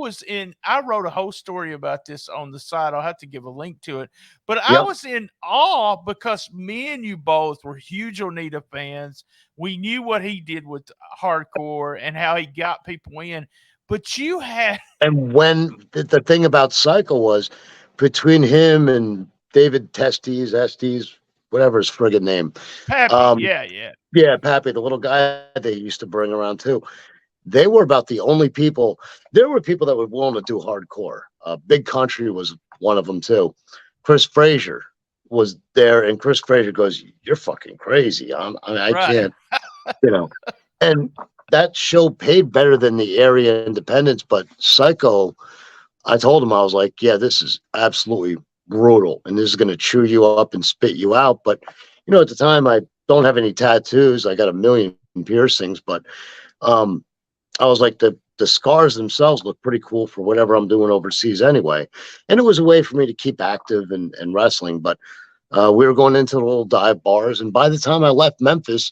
B: wrote a whole story about this on the site. I'll have to give a link to it. But I
C: Yep.
B: was in awe because me and you both were huge Onita fans. We knew what he did with hardcore and how he got people in. But you had
C: And when the thing about Cycle was between him and David Estes, whatever his friggin' name.
B: Pappy,
C: Um,
B: yeah.
C: yeah, Pappy, the little guy they used to bring around too. They were about the only people. There were people that were willing to do hardcore. Big Country was one of them too. Chris Frazier was there, and Chris Frazier goes, "You're fucking crazy. I
B: Right.
C: can't, you know." And that show paid better than the area independents, but Psycho, I told him, I was like, "Yeah, this is absolutely brutal, and this is going to chew you up and spit you out." But at the time, I don't have any tattoos. I got a million piercings, but um, I was like, the scars themselves look pretty cool for whatever I'm doing overseas anyway. And it was a way for me to keep active and wrestling. But we were going into the little dive bars. And by the time I left Memphis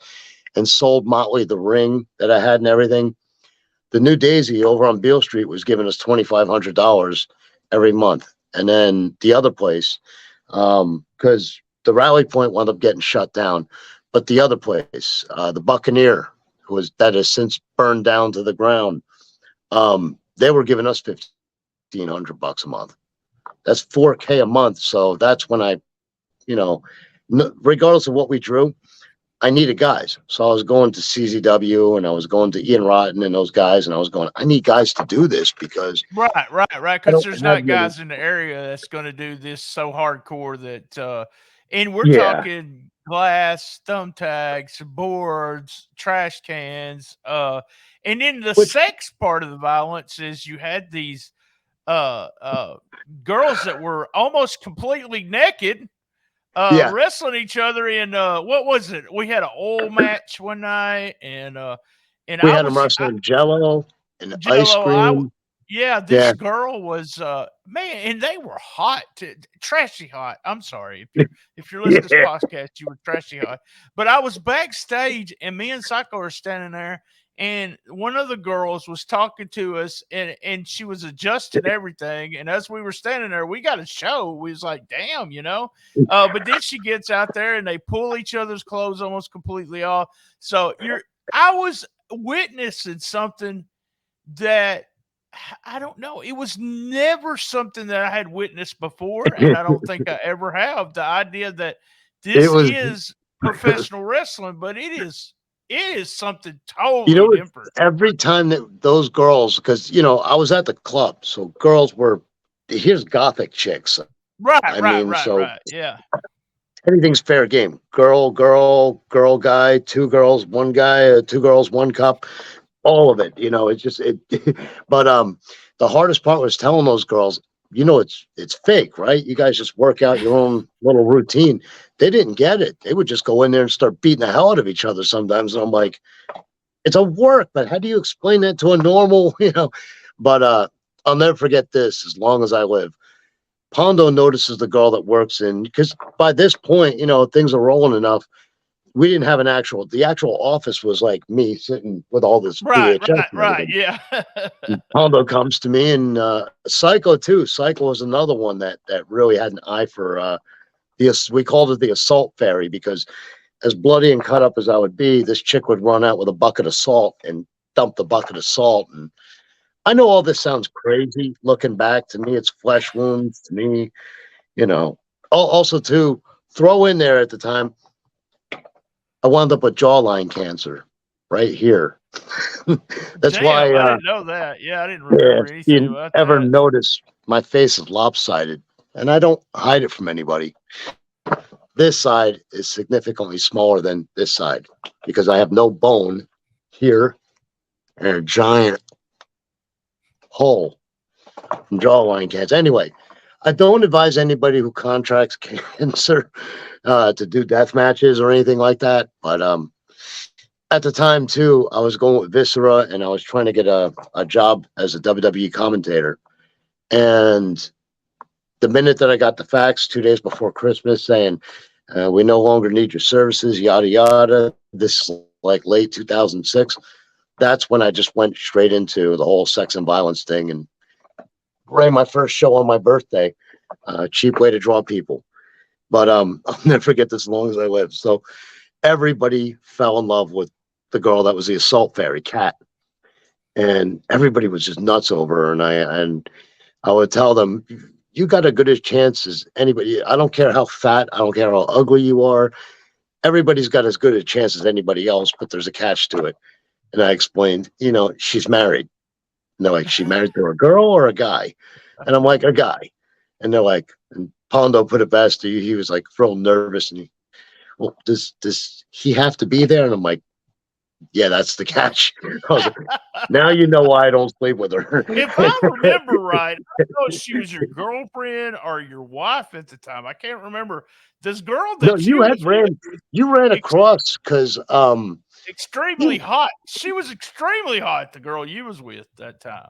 C: and sold Motley the ring that I had and everything, the New Daisy over on Beale Street was giving us $2,500 every month. And then the other place, because the Rally Point wound up getting shut down. But the other place, the Buccaneer, that has since burned down to the ground. They were giving us $1,500 a month. That's $4K a month. So that's when I, regardless of what we drew, I needed guys. So I was going to CZW and I was going to Ian Rotten and those guys, and I was going, I need guys to do this because
B: Right.
C: I
B: Because
C: don't
B: there's
C: have
B: not
C: many.
B: guys in the area that's going to do this so hardcore that, and we're
C: Yeah.
B: talking glass, thumbtacks, boards, trash cans, and then the
C: Which,
B: sex part of the violence is you had these uh uh girls that were almost completely naked
C: yeah,
B: wrestling each other in what was it? We had an oil match one night and
C: we had them wrestling Jello. and ice
B: Jello,
C: cream.
B: yeah, this
C: Yeah.
B: girl was man, and they were hot, trashy hot. I'm sorry if you're listening to this
C: Yeah.
B: podcast, you were trashy hot. But I was backstage, and me and Psycho are standing there, and one of the girls was talking to us, and she was adjusting everything. And as we were standing there, we got a show. We was like, damn, you know. But then she gets out there, and they pull each other's clothes almost completely off. So I was witnessing something that I don't know. It was never something that I had witnessed before, and I don't think I ever have. The idea that
C: It
B: this
C: was,
B: is professional wrestling, but it is something
C: you
B: totally
C: know, it's
B: different.
C: every time that those girls, because, I was at the club, so girls were, here's gothic chicks.
B: Right,
C: I
B: right,
C: mean,
B: right,
C: so
B: right. Yeah.
C: anything's fair game. Girl, guy, two girls, one guy, two girls, one cup, all of it. It's just it. But the hardest part was telling those girls, it's fake, right? You guys just work out your own little routine. They didn't get it. They would just go in there and start beating the hell out of each other sometimes. And I'm like, it's a work, but how do you explain that to a normal, But I'll never forget this as long as I live. Pondo notices the girl that works in, because by this point, things are rolling enough. We didn't have the actual office was like me sitting with all this
B: Right,
C: VHS
B: right,
C: and
B: right.
C: everything.
B: Yeah.
C: Pondo comes to me, and Psycho too. Psycho was another one that really had an eye for we called it the assault fairy, because as bloody and cut up as I would be, this chick would run out with a bucket of salt and dump the bucket of salt. And I know all this sounds crazy looking back. To me, it's flesh wounds. To me, you know. Also, too, throw in there at the time, I wound up with jawline cancer right here. That's
B: Damn,
C: why,
B: I didn't know that. Yeah, I didn't
C: yeah,
B: remember
C: if
B: anything
C: you
B: about
C: ever
B: that.
C: notice, my face is lopsided, and I don't hide it from anybody. This side is significantly smaller than this side because I have no bone here and a giant hole from jawline cancer. Anyway, I don't advise anybody who contracts cancer to do death matches or anything like that. But at the time too, I was going with Viscera, and I was trying to get a job as a WWE commentator. And the minute that I got the fax 2 days before Christmas saying, we no longer need your services, yada, yada, this is like late 2006, that's when I just went straight into the whole sex and violence thing and ran my first show on my birthday. Cheap way to draw people. But I'll never forget this as long as I live. So everybody fell in love with the girl that was the assault fairy, Cat. And everybody was just nuts over her. And I would tell them, you got as good a chance as anybody. I don't care how fat, I don't care how ugly you are. Everybody's got as good a chance as anybody else, but there's a catch to it. And I explained, she's married. And they're like, she married to a girl or a guy? And I'm like, a guy. And they're like, and Pondo put it best. He was like real nervous, and well, does he have to be there? And I'm like, yeah, that's the catch. I was like, now you know why I don't sleep with her.
B: If I remember right, I don't know if she was your girlfriend or your wife at the time. I can't remember. This girl
C: No,
B: that you was with
C: you ran
B: ex
C: across because
B: extremely
C: you
B: hot. She was extremely hot, the girl you was with that time.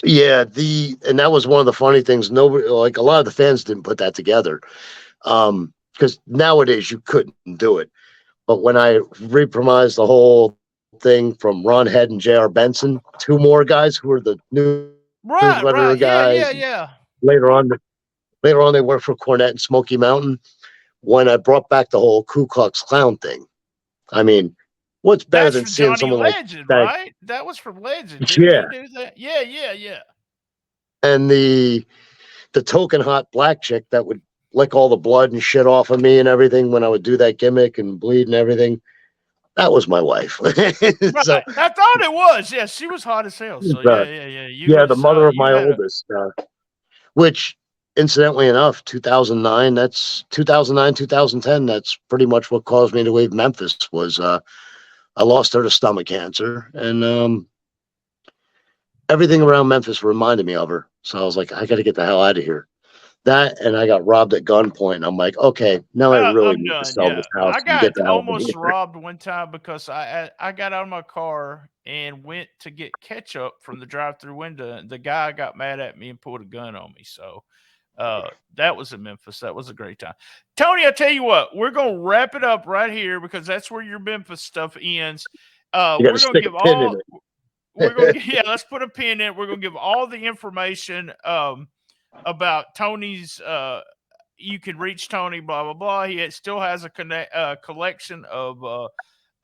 C: yeah, and that was one of the funny things. Nobody, like, a lot of the fans didn't put that together. Because nowadays you couldn't do it. But when I repremised the whole thing from Ron Head and J.R. Benson, two more guys who were the
B: Right,
C: newsletter
B: right. Yeah, yeah,
C: guys.
B: yeah.
C: Later on, they worked for Cornette and Smoky Mountain. When I brought back the whole Ku Klux Klan thing, I mean, what's better
B: That's
C: than
B: from
C: seeing
B: Johnny
C: someone like
B: Legend,
C: that?
B: right? That was from Legend. Didn't he
C: Yeah,
B: do that? Yeah, yeah, yeah.
C: and the token hot black chick that would lick all the blood and shit off of me and everything when I would do that gimmick and bleed and everything. That was my wife. So,
B: Right. I thought it was. Yeah, she was hot as hell. So yeah, yeah, yeah. You
C: yeah, the
B: was
C: mother of
B: you
C: my
B: had a
C: oldest, which incidentally enough, 2009, that's 2009, 2010. That's pretty much what caused me to leave Memphis was, I lost her to stomach cancer, and everything around Memphis reminded me of her. So I was like, I got to get the hell out of here. That, and I got robbed at gunpoint. I'm like, okay, now I really
B: I'm
C: need to
B: done.
C: sell
B: Yeah,
C: this house
B: I
C: and get
B: got
C: the hell out of
B: almost
C: here.
B: robbed one time because I got out of my car and went to get ketchup from the drive-through window. The guy got mad at me and pulled a gun on me. So that was in Memphis. That was a great time. Tony, I tell you what, we're gonna wrap it up right here because that's where your Memphis stuff ends. We're gonna give all. We're gonna let's put a pin in it. We're gonna give all the information about Tony's. You can reach Tony. Blah blah blah. He still has a collection of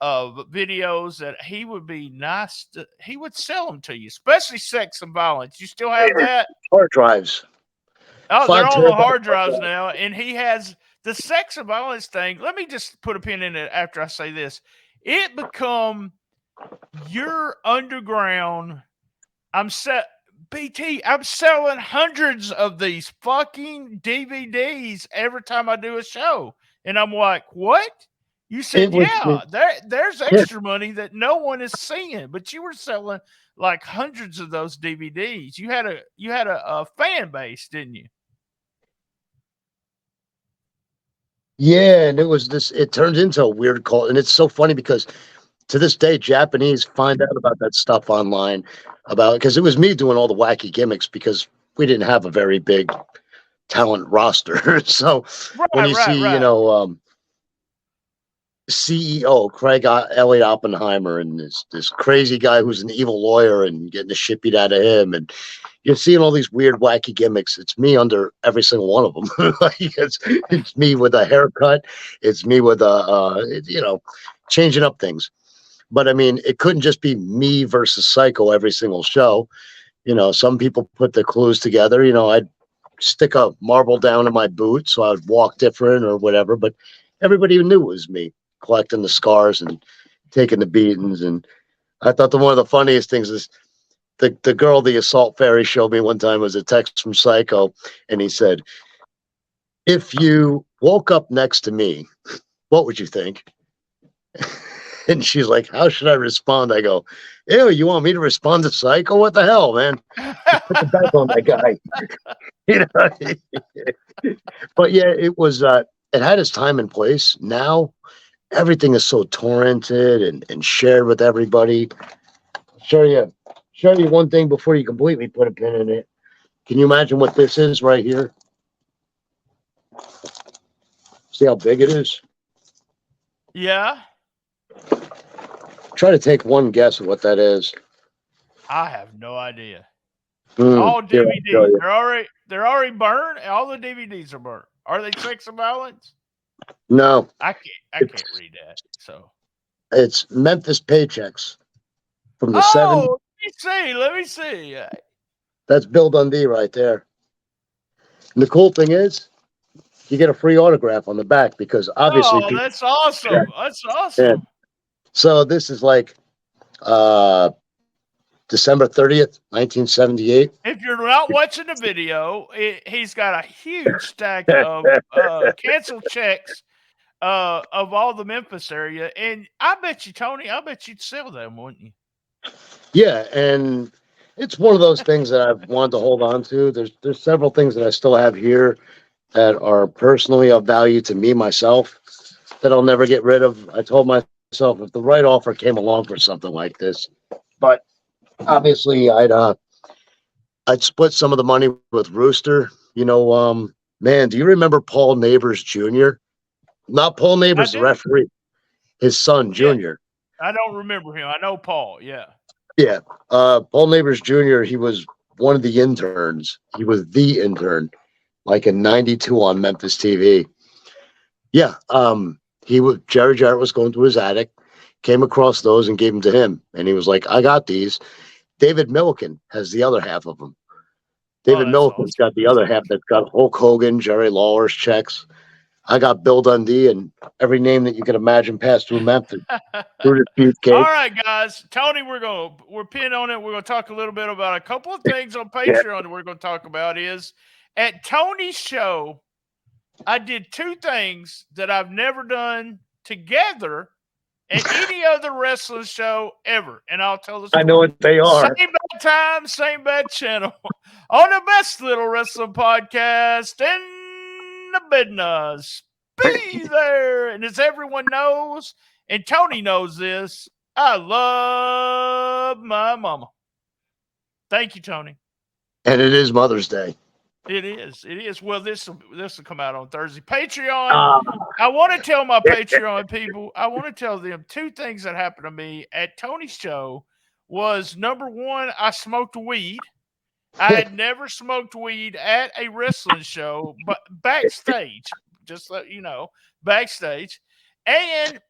B: videos that he would be nice. He would sell them to you, especially sex and violence. You still have that?
C: Hard drives.
B: Oh, they're on the hard drives now, and he has the sex and violence thing. Let me just put a pin in it after I say this. It become your underground. I'm selling hundreds of these fucking DVDs every time I do a show, and I'm like, what? You said, there's extra money that no one is seeing, but you were selling like hundreds of those DVDs. You had a fan base, didn't you?
C: Yeah, and it turned into a weird cult. And it's so funny because to this day, Japanese find out about that stuff online because it was me doing all the wacky gimmicks because we didn't have a very big talent roster. So when you see, CEO Craig Elliott Oppenheimer and this crazy guy who's an evil lawyer and getting the shit beat out of him, and you're seeing all these weird wacky gimmicks. It's me under every single one of them. Like it's me with a haircut. It's me with changing up things. But I mean, it couldn't just be me versus Psycho every single show. Some people put the clues together. I'd stick a marble down in my boot so I would walk different or whatever. But everybody knew it was me, collecting the scars and taking the beatings. And I thought one of the funniest things is the girl the assault fairy showed me one time was a text from Psycho, and he said, "If you woke up next to me, what would you think?" And she's like, "How should I respond?" I go, "Ew, you want me to respond to Psycho? What the hell, man? Just put the back on that guy." But yeah, it was it had its time and place. Now everything is so torrented and shared with everybody. Show you one thing before you completely put a pin in it. Can you imagine what this is right here? See how big it is?
B: Yeah.
C: Try to take one guess of what that is.
B: I have no idea. All DVDs. They're already burned. All the DVDs are burnt. Are they sex and violence?
C: No.
B: I can't read that. So
C: it's Memphis Paychecks from the 70s.
B: Let me see.
C: That's Bill Dundee right there. And the cool thing is, you get a free autograph on the back because obviously.
B: That's awesome. Yeah. That's awesome.
C: Yeah. So this is like December 30th, 1978.
B: If you're not watching the video, he's got a huge stack of canceled checks of all the Memphis area. And I bet you, Tony, you'd sell them, wouldn't you?
C: Yeah, and it's one of those things that I've wanted to hold on to. There's several things that I still have here that are personally of value to me, myself, that I'll never get rid of. I told myself if the right offer came along for something like this, but obviously I'd split some of the money with Rooster. Man, do you remember Paul Neighbors Jr.? Not Paul Neighbors, the referee. His son, Junior.
B: I don't remember him. I know Paul, yeah.
C: Yeah. Paul Neighbors Jr., he was one of the interns. He was the intern, like in 92 on Memphis TV. Yeah. Jerry Jarrett was going through his attic, came across those and gave them to him. And he was like, "I got these." David Milliken has the other half of them. David Milliken's got the other half that's got Hulk Hogan, Jerry Lawler's checks. I got Bill Dundee and every name that you can imagine passed through Memphis. All
B: right, guys. Tony, we're pinned on it. We're going to talk a little bit about a couple of things on Patreon that we're going to talk about is at Tony's show, I did two things that I've never done together at any other wrestling show ever. And I'll tell the story.
C: I know what they are.
B: Same bad time, same bad channel. On the best little wrestling podcast in the business. Be there. And as everyone knows, and Tony knows this, I love my mama. Thank you, Tony.
C: And it is Mother's Day.
B: It is. It is. Well, this will come out on Thursday. Patreon.
C: Ah,
B: I want to tell my Patreon people. I want to tell them two things that happened to me at Tony's show. Was number one, I smoked weed. I had never smoked weed at a wrestling show, but backstage, just let you know, backstage. And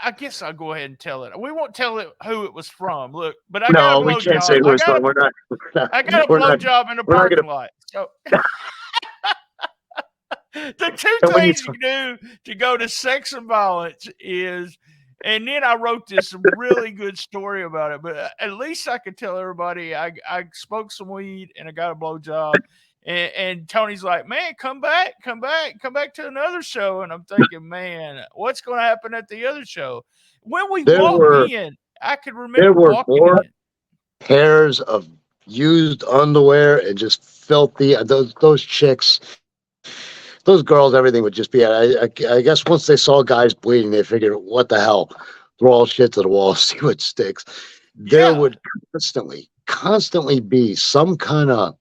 B: I guess I'll go ahead and tell it. We won't tell it who it was from. Look, but I got
C: no,
B: a
C: we can't say
B: blowjob.
C: who it's from. We're not.
B: I got a
C: We're not.
B: blowjob in the
C: We're not
B: parking
C: gonna.
B: lot. So the two
C: And when you
B: things you do to go to sex and violence is, and then I wrote this really good story about it, but at least I could tell everybody I smoked some weed and I got a blowjob. And Tony's like, man, come back to another show. And I'm thinking, man, what's going to happen at the other show? When we
C: there
B: walk
C: were
B: in, I could
C: there
B: remember
C: were
B: walking
C: more
B: in.
C: pairs of used underwear and just filthy. Those chicks, those girls, everything would just be. I guess once they saw guys bleeding, they figured, what the hell? Throw all shit to the wall, see what sticks. There
B: Yeah.
C: would constantly be some kind of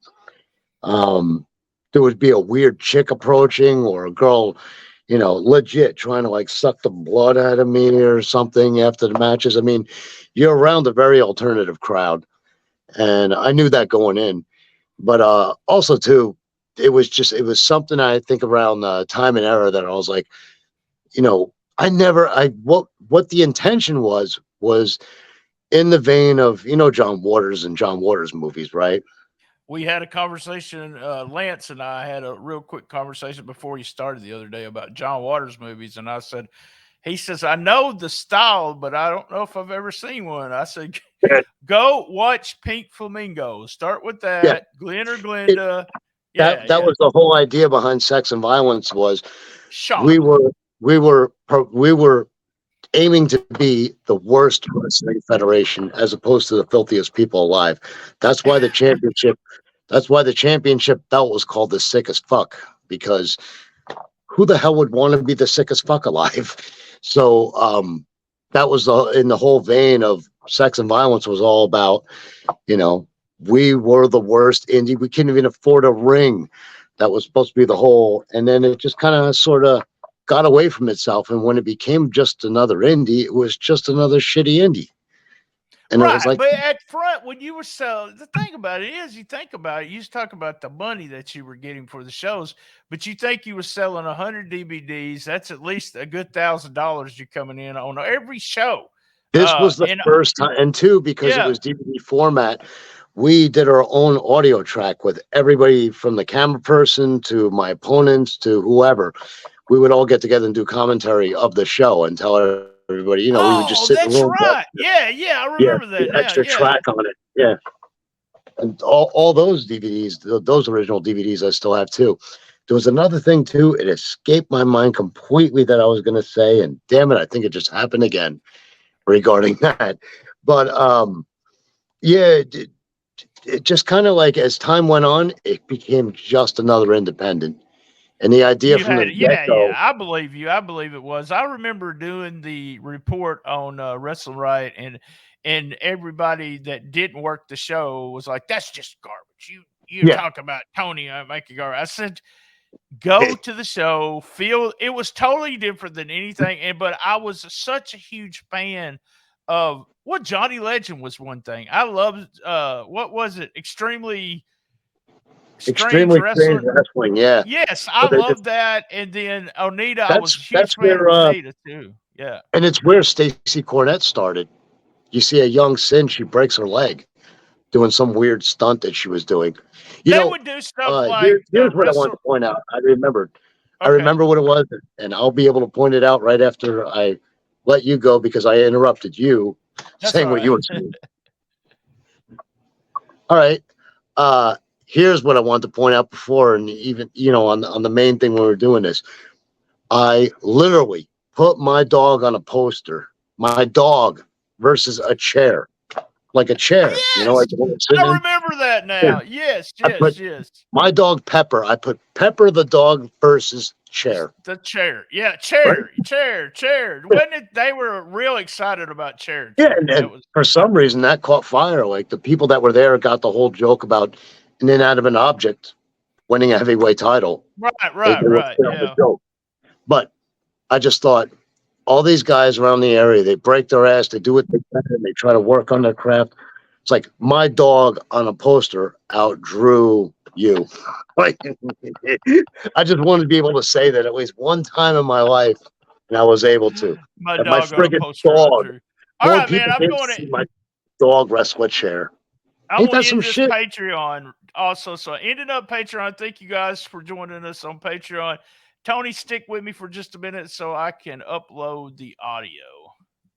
C: there would be a weird chick approaching or a girl, legit trying to like suck the blood out of me or something after the matches. I mean, you're around a very alternative crowd, and I knew that going in. But also too, it was something I think around the time and era that I was like, what the intention was in the vein of John Waters and John Waters movies, right?
B: We had a conversation. Lance and I had a real quick conversation before you started the other day about John Waters movies, and I said, he says, I know the style, but I don't know if I've ever seen one. I said,
C: Yeah.
B: go watch Pink Flamingos. Start with that.
C: Yeah.
B: Glenn or Glenda.
C: That was the whole idea behind Sex and Violence was
B: Shock.
C: we were aiming to be the worst wrestling federation as opposed to the filthiest people alive. That's why the championship belt was called the sickest fuck, because who the hell would want to be the sickest fuck alive? So that was in the whole vein of Sex and Violence was all about, we were the worst indie. We couldn't even afford a ring. That was supposed to be the whole, and then it just kind of sort of got away from itself. And when it became just another indie, it was just another shitty indie. And
B: right,
C: it was like,
B: but at front, when you were selling, the thing about it is, you think about it, you just talk about the money that you were getting for the shows, but you think you were selling 100 DVDs, that's at least a good $1,000 you're coming in on every show.
C: this was the first time, and two, because it was DVD format, we did our own audio track with everybody from the camera person to my opponents to whoever. We would all get together and do commentary of the show and tell everybody, we would just sit in the room.
B: Right. Yeah, I remember that now.
C: Extra track on it. Yeah. And all those DVDs, those original DVDs I still have too. There was another thing too. It escaped my mind completely that I was going to say, and damn it, I think it just happened again regarding that. But it just kind of like as time went on, it became just another independent. And the idea
B: I believe you. I believe it was. I remember doing the report on Wrestling Right, and everybody that didn't work the show was like, "That's just garbage." You talk about Tony making garbage. I said, "Go to the show. Feel it was totally different than anything." But I was such a huge fan of Johnny Legend was one thing. I loved. What was it? Extremely strange
C: wrestling, yeah.
B: Yes, I love that. And then Onita, I was a huge fan of Onita too. Yeah.
C: And it's where Stacey Cornette started. You see a young Sin, she breaks her leg doing some weird stunt that she was doing.
B: They would do stuff like
C: here's what I want to point out. I remember what it was, and I'll be able to point it out right after I let you go because I interrupted you saying what you were saying. All right. Here's what I want to point out before, and even on the main thing when we were doing this, I literally put my dog on a poster. My dog versus a chair, like a chair.
B: Yes!
C: Like
B: I remember that now. Yeah. Yes.
C: My dog Pepper. I put Pepper the dog versus chair.
B: The chair. Yeah, chair. Wasn't it? They were real excited about chair.
C: Yeah,
B: Too.
C: and for some reason that caught fire. Like the people that were there got the whole joke about an inanimate object winning a heavyweight title.
B: Right.
C: They were the joke. But I just thought all these guys around the area, they break their ass, they do what they can, and they try to work on their craft. It's like my dog on a poster outdrew you. Like I just wanted to be able to say that at least one time in my life, and I was able to.
B: My
C: And
B: dog
C: my friggin'
B: poster
C: dog.
B: All
C: More
B: right,
C: people
B: man. I'm
C: didn't
B: going
C: see
B: to.
C: my dog wrestle a chair.
B: I'm
C: Ain't
B: going
C: that
B: to
C: some
B: end this
C: shit?
B: Patreon also. So ending up Patreon. Thank you guys for joining us on Patreon. Tony, stick with me for just a minute so I can upload the audio.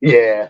C: Yeah.